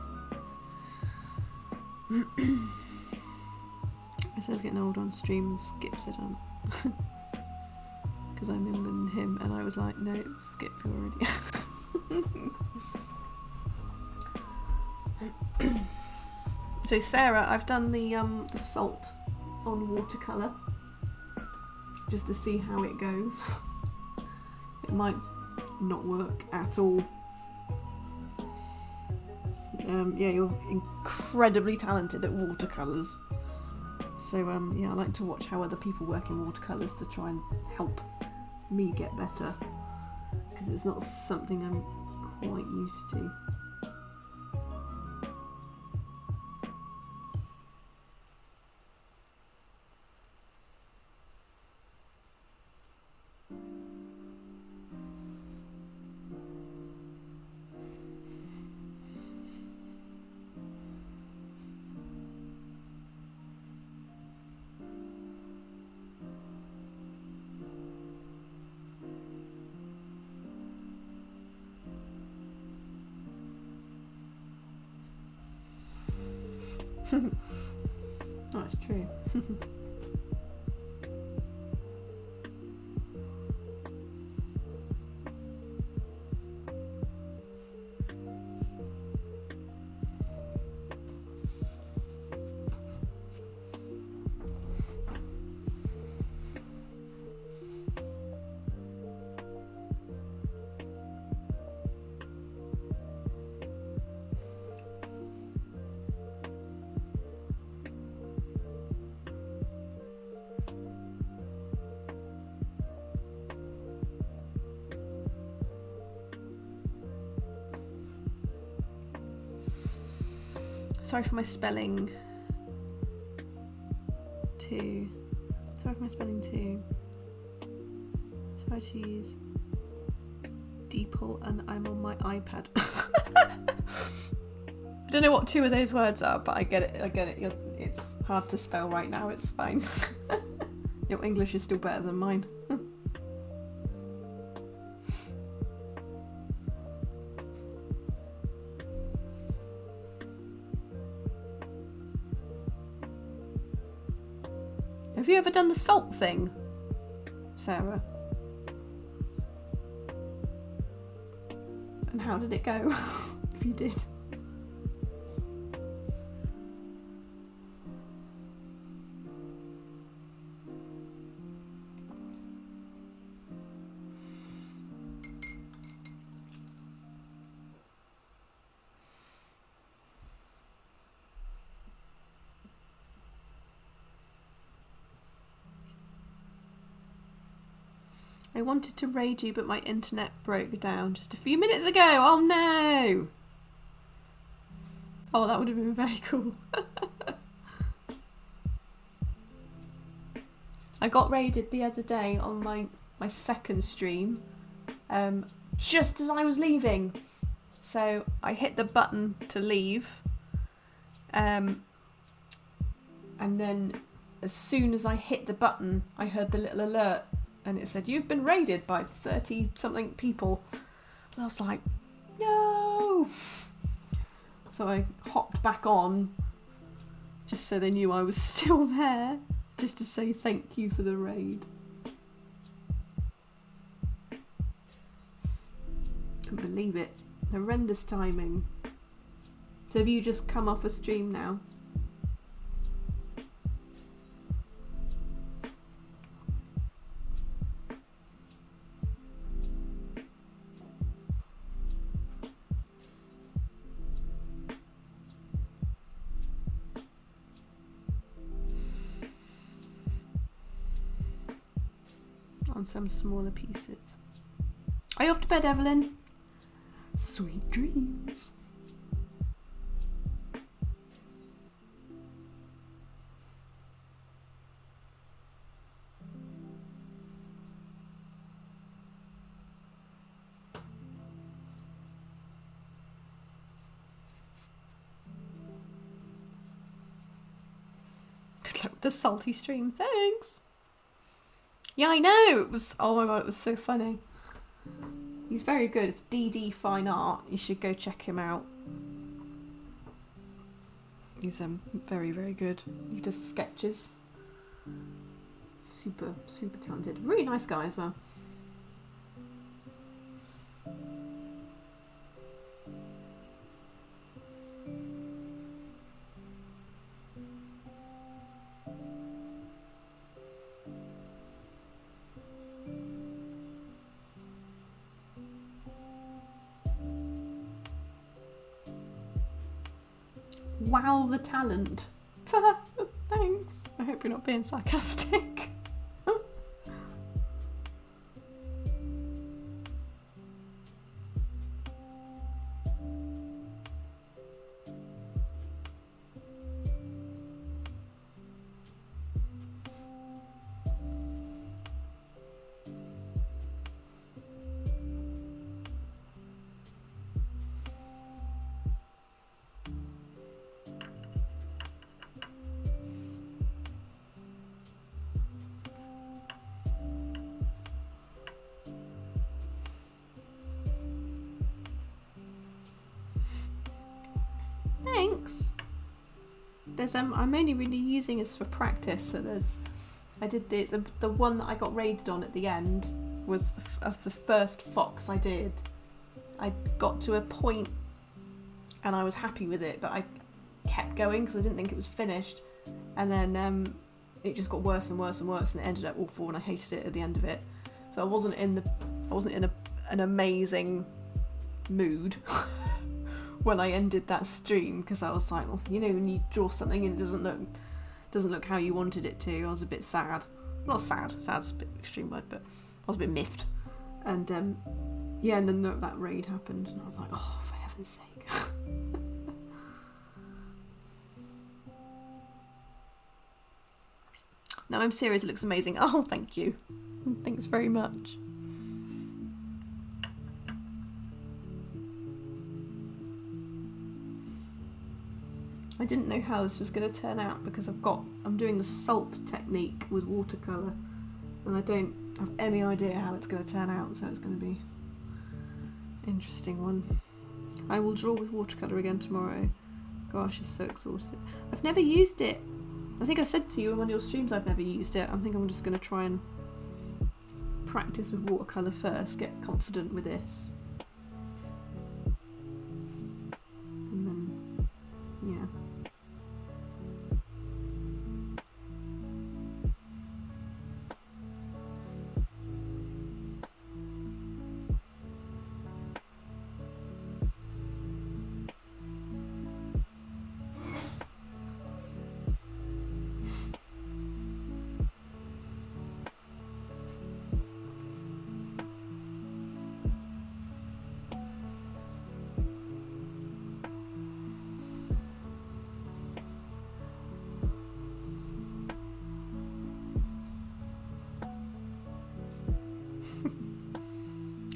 I said I was getting old on stream and Skip said because I'm younger than him, and I was like, no, Skip, you're already. So Sarah, I've done the salt on watercolour just to see how it goes. It might not work at all. Yeah, you're incredibly talented at watercolours. So yeah, I like to watch how other people work in watercolours to try and help me get better, because it's not something I'm quite used to. That's true. Sorry for my spelling too. Sorry for my spelling too. Try to use DeepL and I'm on my iPad. I don't know what two of those words are, but I get it. I get it. It's hard to spell right now. It's fine. Your English is still better than mine. Have you ever done the salt thing, Sarah? And how did it go? If you did. I wanted to raid you, but my internet broke down just a few minutes ago. Oh no! Oh, that would have been very cool. I got raided the other day on my second stream, just as I was leaving. So I hit the button to leave, and then as soon as I hit the button, I heard the little alert. And it said, you've been raided by 30-something people. And I was like, no! So I hopped back on, just so they knew I was still there, just to say thank you for the raid. Couldn't believe it. Horrendous timing. So have you just come off a stream now? On some smaller pieces. Are you off to bed, Evelyn? Sweet dreams. Good luck with the salty stream, thanks. Yeah, I know, it was, oh my god, it was so funny. He's very good, it's DD Fine Art, you should go check him out. He's very, very good. He does sketches. Super, super talented. Really nice guy as well. Wow, the talent. Thanks. I hope you're not being sarcastic. Thanks. There's I'm only really using this for practice. So I did the one that I got raided on at the end was of the first fox I did. I got to a point and I was happy with it, but I kept going because I didn't think it was finished, and then it just got worse and worse and worse, and it ended up awful, and I hated it at the end of it. So I wasn't in an amazing mood when I ended that stream, because I was like, well, you know, when you draw something and it doesn't look how you wanted it to, I was a bit sad. Not sad, sad's a bit extreme word, but I was a bit miffed. And yeah, and then that raid happened, and I was like, oh, for heaven's sake. No, I'm serious, it looks amazing. Oh, thank you. Thanks very much. I didn't know how this was going to turn out because I'm doing the salt technique with watercolour and I don't have any idea how it's going to turn out, so it's going to be an interesting one. I will draw with watercolour again tomorrow. Gosh, it's so exhausted. I've never used it. I think I said to you in one of your streams I've never used it. I think I'm just going to try and practice with watercolour first, get confident with this. And then, yeah.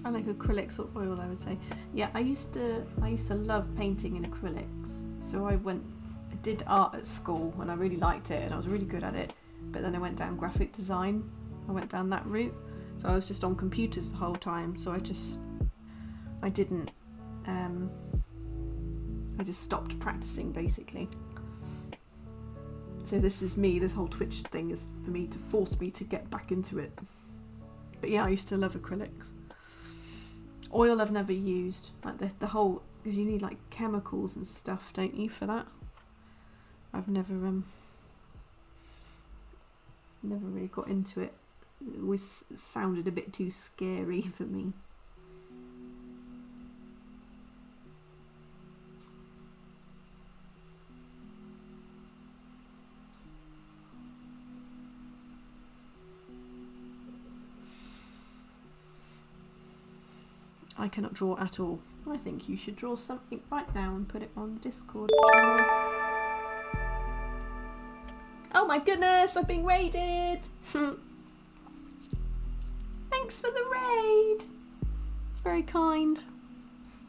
I like acrylics or oil, I would say. Yeah, I used to love painting in acrylics. So I did art at school and I really liked it and I was really good at it. But then I went down graphic design. I went down that route. So I was just on computers the whole time. So I just stopped practicing basically. So this is me, this whole Twitch thing is for me to force me to get back into it. But yeah, I used to love acrylics. Oil I've never used, like the whole, because you need like chemicals and stuff, don't you, for that? I've never really got into it. It always sounded a bit too scary for me. I cannot draw at all. I think you should draw something right now and put it on the Discord channel. Oh my goodness, I've been raided! Thanks for the raid! It's very kind.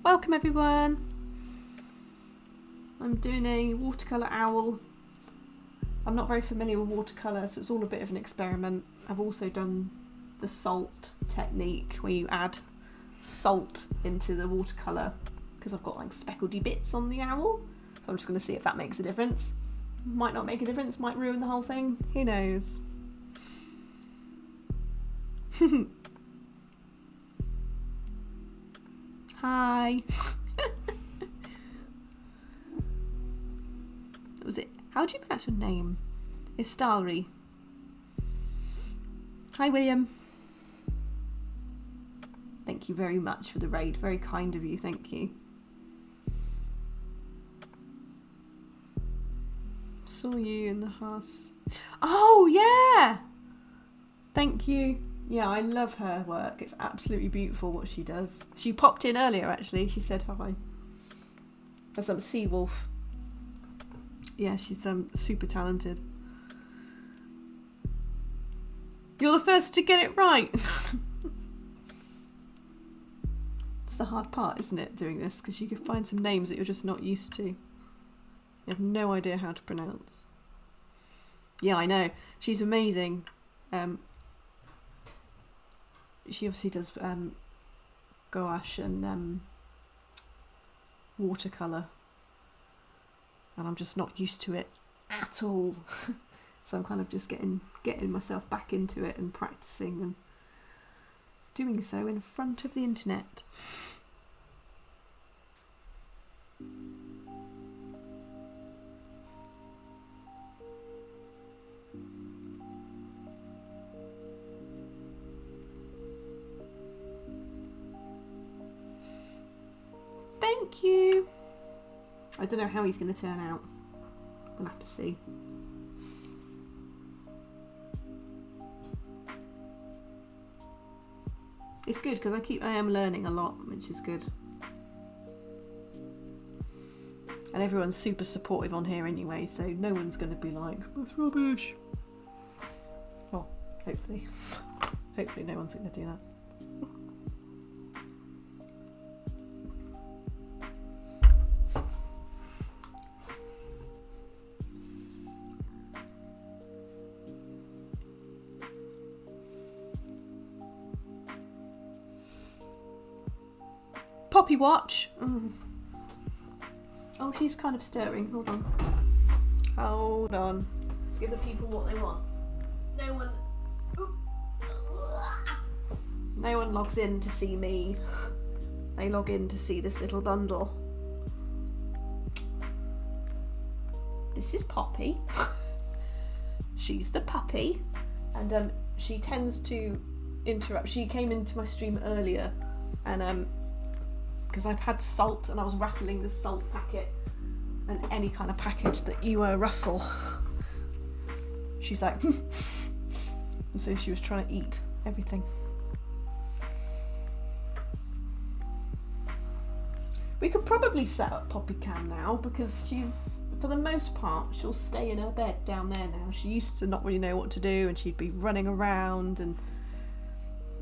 Welcome everyone. I'm doing a watercolour owl. I'm not very familiar with watercolour, so it's all a bit of an experiment. I've also done the salt technique where you add salt into the watercolour because I've got like speckledy bits on the owl. So I'm just going to see if that makes a difference. Might not make a difference, might ruin the whole thing. Who knows? Hi. That was it. How do you pronounce your name? It's Stalry. Hi William. Thank you very much for the raid. Very kind of you, thank you. Saw you in the house. Oh, yeah! Thank you. Yeah, I love her work. It's absolutely beautiful what she does. She popped in earlier, actually. She said hi. There's some Seawolf. Yeah, she's super talented. You're the first to get it right. The hard part, isn't it, doing this, because you can find some names that you're just not used to. You have no idea how to pronounce. Yeah, I know. She's amazing. She obviously does gouache and watercolour, and I'm just not used to it at all. So I'm kind of just getting myself back into it and practicing and doing so in front of the internet. Thank you. I don't know how he's going to turn out. We'll have to see. It's good because I am learning a lot, which is good. And everyone's super supportive on here anyway, so no one's going to be like, that's rubbish. Well, hopefully. Hopefully no one's going to do that. Poppy watch. Oh, she's kind of stirring. Hold on. Hold on. Let's give the people what they want. No one logs in to see me. They log in to see this little bundle. This is Poppy. She's the puppy, and she tends to interrupt. She came into my stream earlier, and because I've had salt and I was rattling the salt packet and any kind of package that you rustle. She's like, and so she was trying to eat everything. We could probably set up Poppy Cam now because she's, for the most part, she'll stay in her bed down there now. She used to not really know what to do and she'd be running around and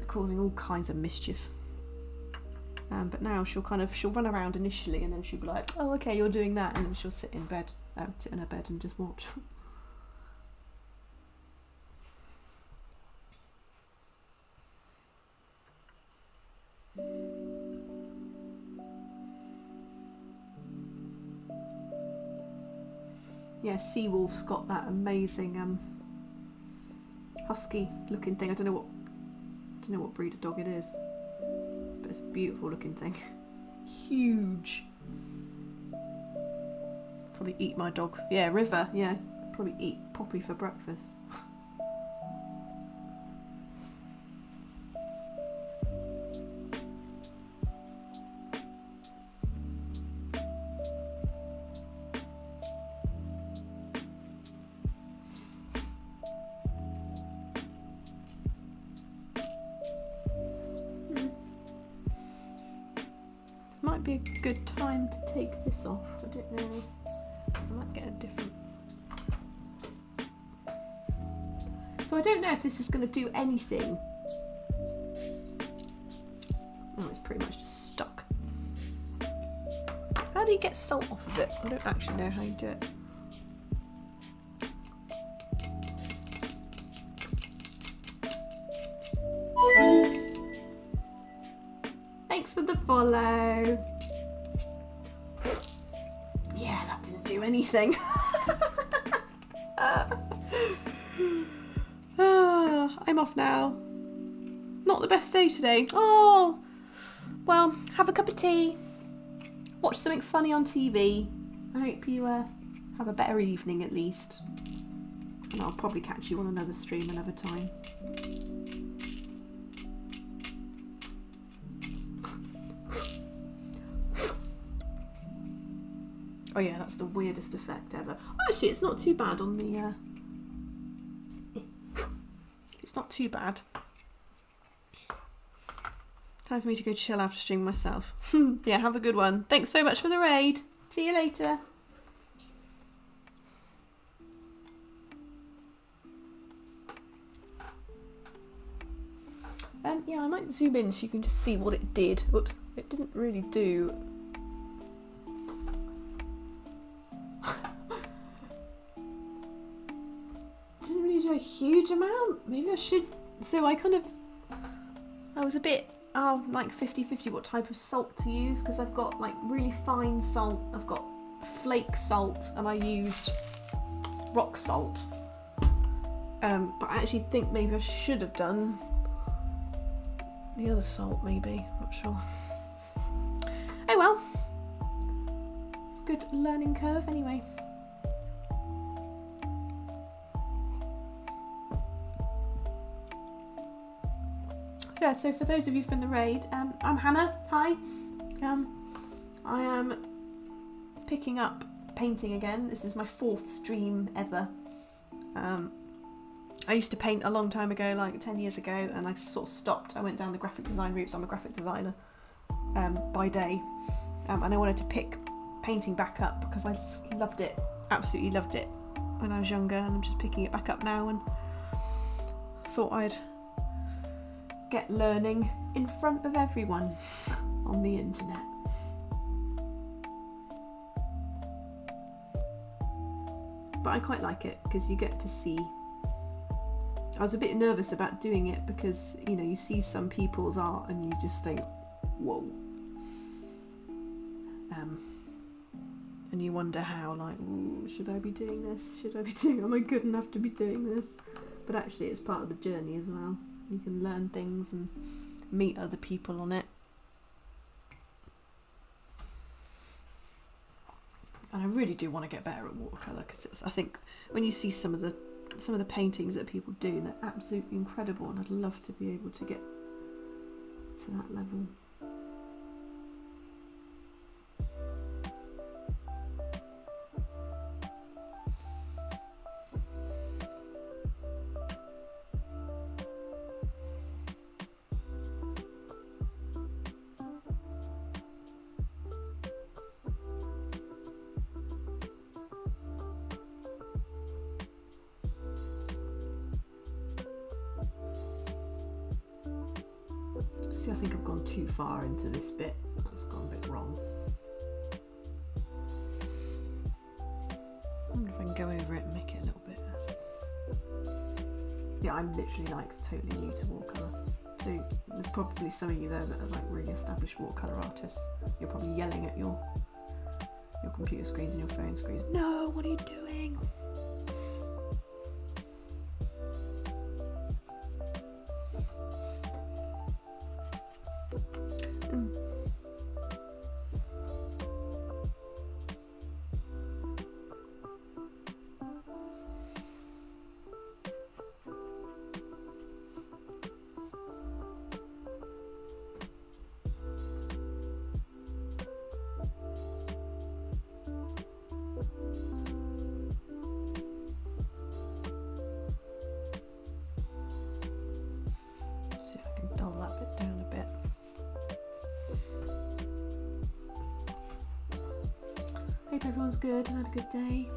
causing all kinds of mischief. But now she'll run around initially and then she'll be like, oh okay, you're doing that, and then she'll sit in her bed and just watch. Yeah, Seawolf's got that amazing husky looking thing. I don't know what breed of dog it is, but it's a beautiful looking thing. Huge. Probably eat my dog. Yeah, River. Yeah, probably eat Poppy for breakfast. Be a good time to take this off. I don't know. I might get a different. So I don't know if this is going to do anything. Oh, it's pretty much just stuck. How do you get salt off of it? I don't actually know how you do it. Thanks for the follow. Yeah, that didn't do anything. I'm off now. Not the best day today. Oh, well, have a cup of tea. Watch something funny on TV. I hope you have a better evening at least. And I'll probably catch you on another stream another time. Oh yeah, that's the weirdest effect ever. Oh, actually, it's not too bad on the... It's not too bad. Time for me to go chill after stream myself. Yeah, have a good one. Thanks so much for the raid. See you later. Yeah, I might zoom in so you can just see what it did. Whoops, it didn't really do... Didn't really do a huge amount. Maybe I should... So I was a bit like 50-50 what type of salt to use, because I've got like really fine salt, I've got flake salt, and I used rock salt. But I actually think maybe I should have done the other salt, maybe. Not sure. Oh well. It's a good learning curve anyway. So for those of you from the raid, I'm Hannah. Hi. I am picking up painting again. This is my 4th stream ever. I used to paint a long time ago, like 10 years ago, and I sort of stopped. I went down the graphic design route, so I'm a graphic designer by day. And I wanted to pick painting back up because I just loved it, absolutely loved it when I was younger, and I'm just picking it back up now and thought I'd get learning in front of everyone on the internet. But I quite like it because you get to see. I was a bit nervous about doing it because, you know, you see some people's art and you just think, whoa. And you wonder how, like, ooh, should I be doing this? Am I good enough to be doing this? But actually it's part of the journey as well. You can learn things and meet other people on it. And I really do want to get better at watercolour, because I think when you see some of the paintings that people do, they're absolutely incredible, and I'd love to be able to get to that level. See, I think I've gone too far into this bit. That's gone a bit wrong. I wonder if I can go over it and make it a little bit. Yeah, I'm literally like totally new to watercolour. So there's probably some of you there that are like really established watercolour artists. You're probably yelling at your computer screens and your phone screens. No, what are you doing? Hope everyone's good and had a good day.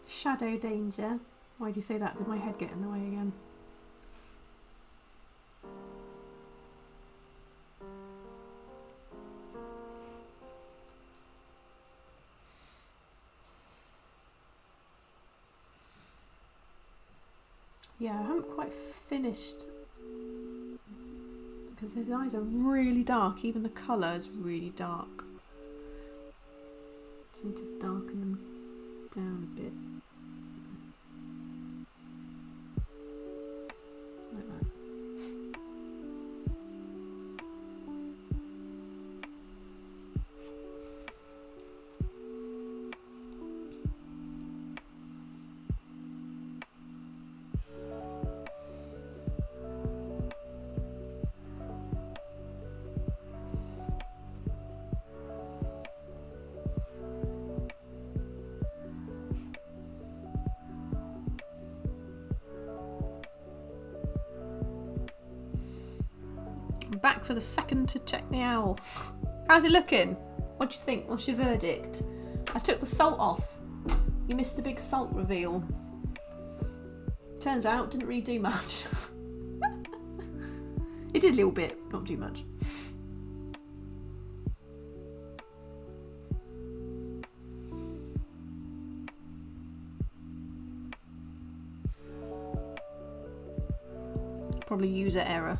Shadow danger. Why do you say that? Did my head get in the way again? Yeah, I haven't quite finished because his eyes are really dark. Even the colour is really dark. Just need to darken them down a bit. Like that. Back for the second to check the owl. How's it looking? What do you think? What's your verdict? I took the salt off. You missed the big salt reveal. Turns out, didn't really do much. It did a little bit, not too much. Probably user error.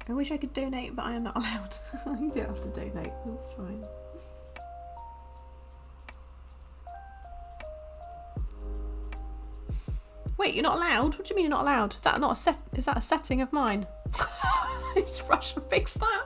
I wish I could donate, but I am not allowed. You don't have to donate, that's fine. Wait, you're not allowed? What do you mean you're not allowed? Is that not a set? Is that a setting of mine? I need to rush and fix that.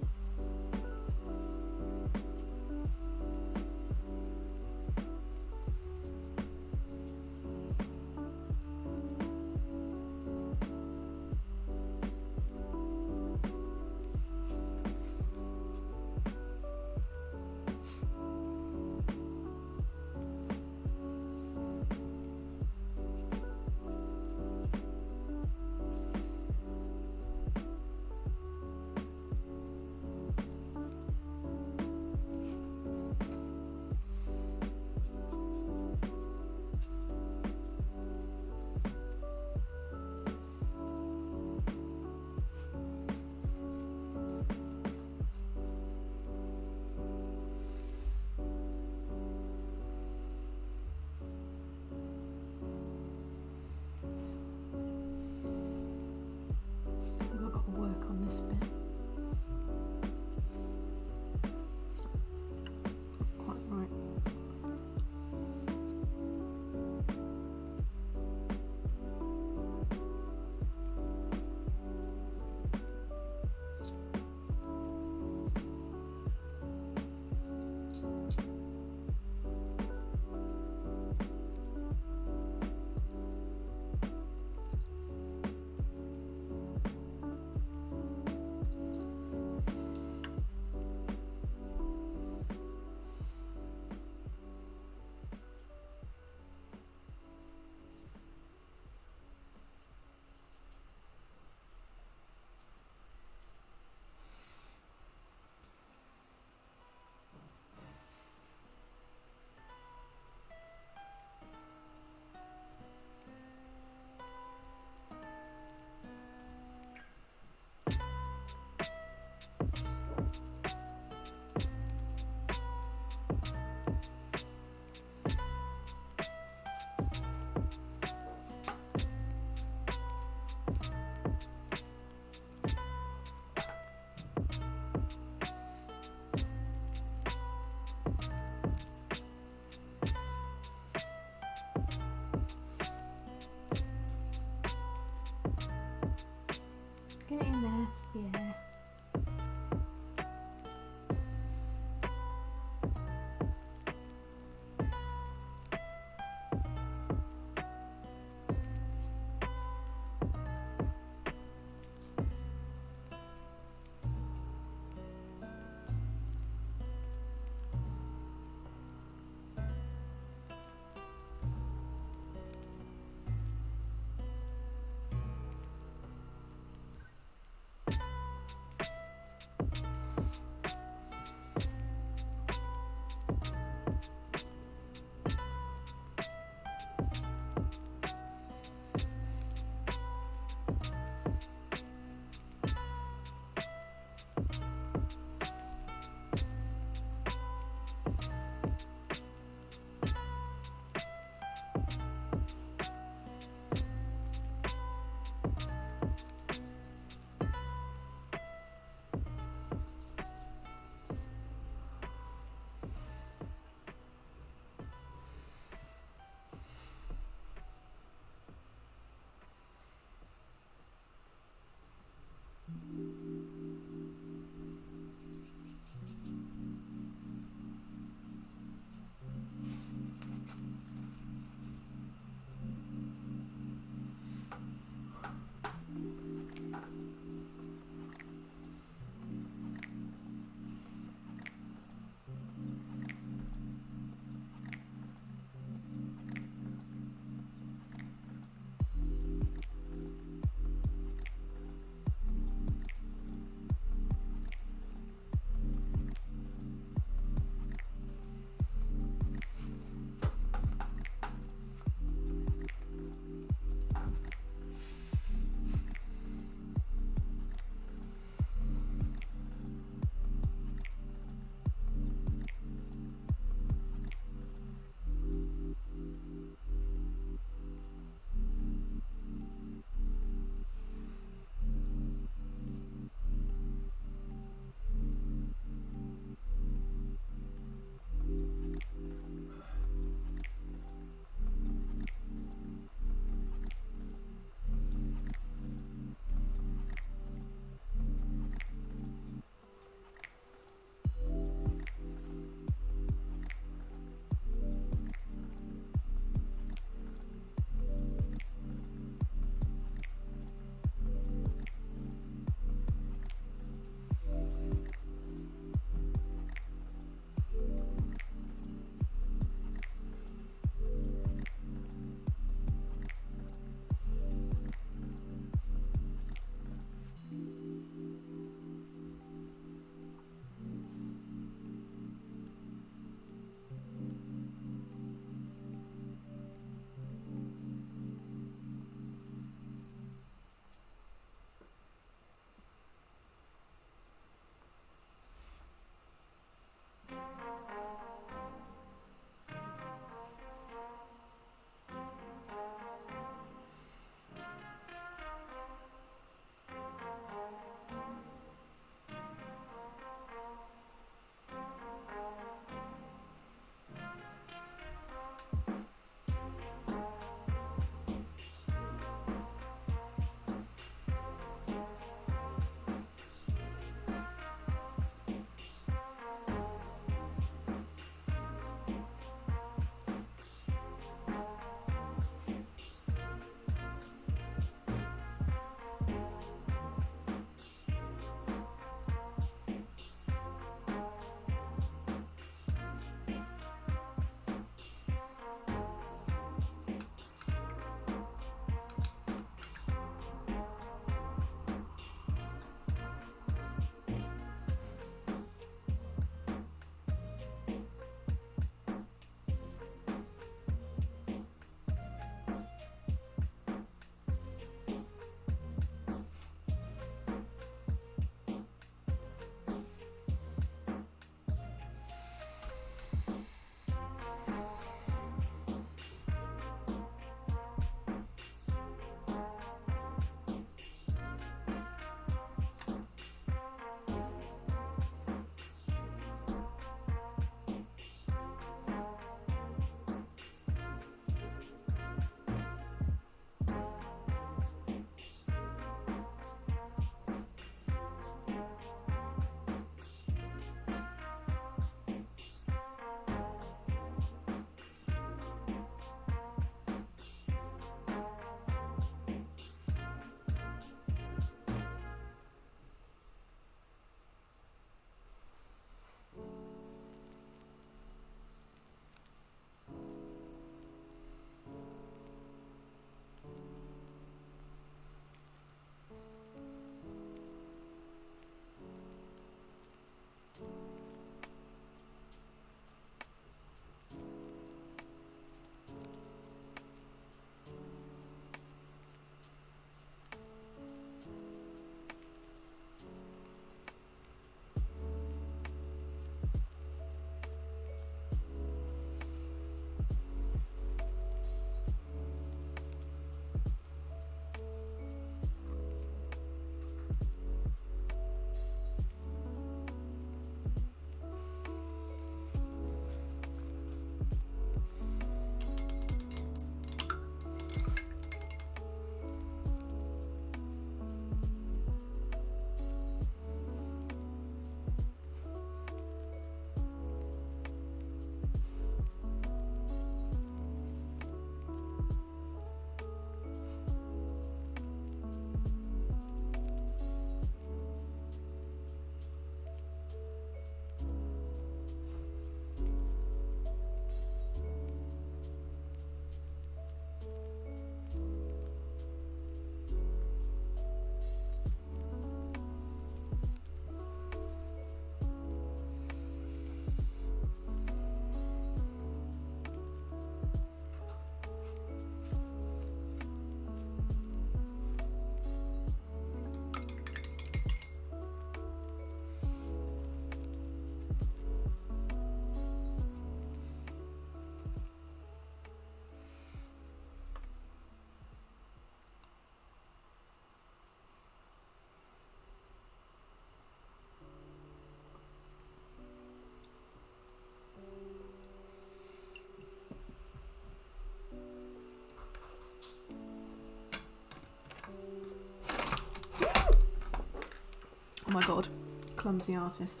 my god, clumsy artist.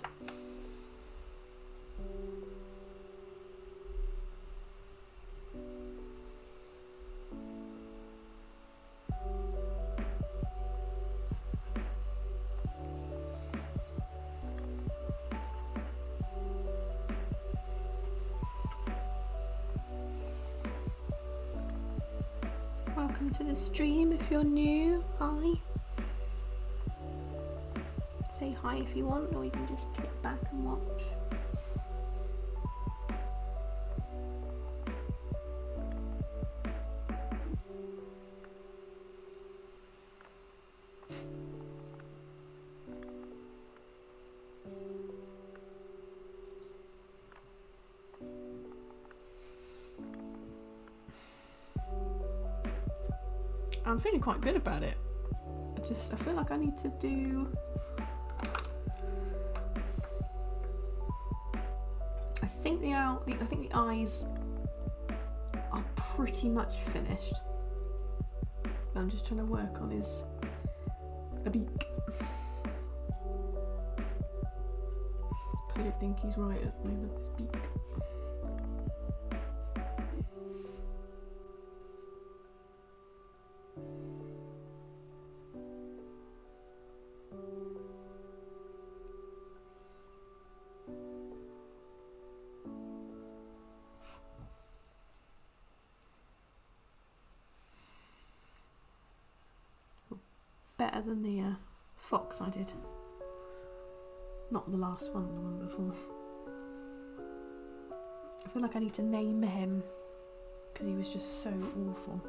Welcome to the stream if you're new. Hi. Say hi if you want, or you can just kick back and watch. I'm feeling quite good about it. I feel like I need to do. I think the eyes are pretty much finished. I'm just trying to work on the beak. Because I don't think he's right at the moment with his beak. Better than the fox I did. Not the last one, the one before. I feel like I need to name him because he was just so awful.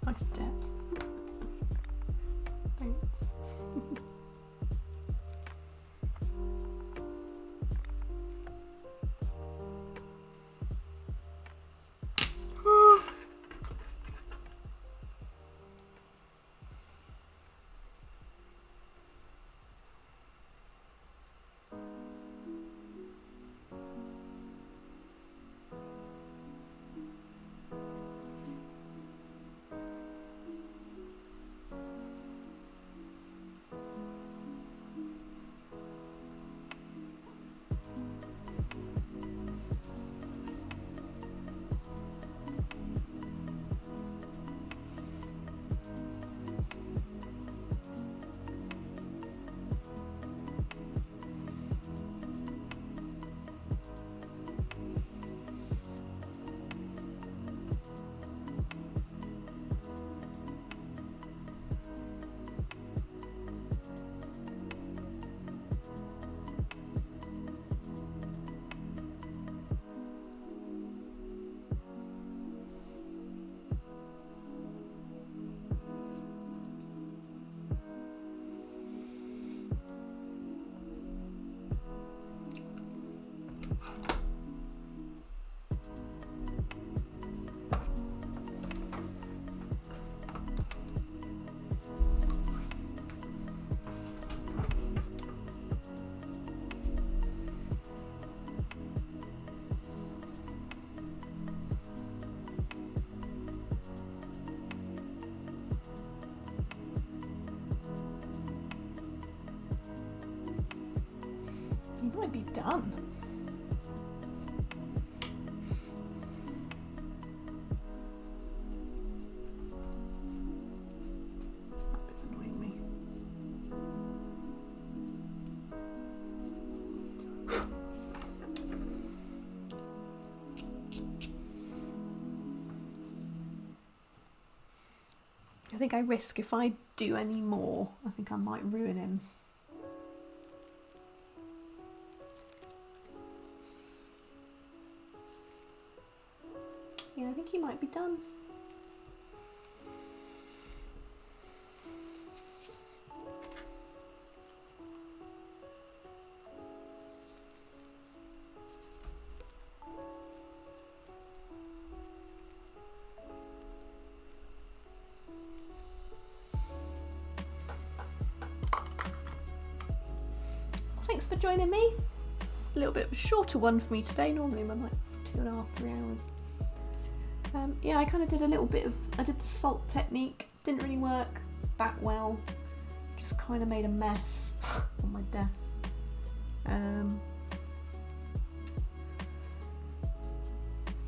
Nice depth. Thanks. You might be done. That bit's annoying me. I think I risk if I do any more, I think I might ruin him. Yeah, I think he might be done. Thanks for joining me. A little bit of a shorter one for me today. Normally I'm like 2.5, 3 hours. Yeah, I kind of did a little bit of, I did the salt technique, didn't really work that well, just kind of made a mess on my desk. But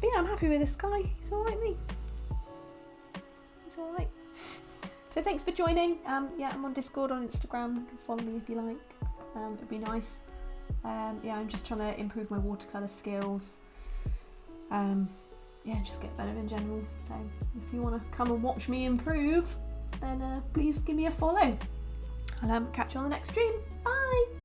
yeah, I'm happy with this guy, he's alright me. He's alright. So thanks for joining. Yeah, I'm on Discord, on Instagram, you can follow me if you like, it'd be nice. Yeah, I'm just trying to improve my watercolour skills. Yeah, just get better in general. So if you want to come and watch me improve, then please give me a follow. I'll catch you on the next stream. Bye!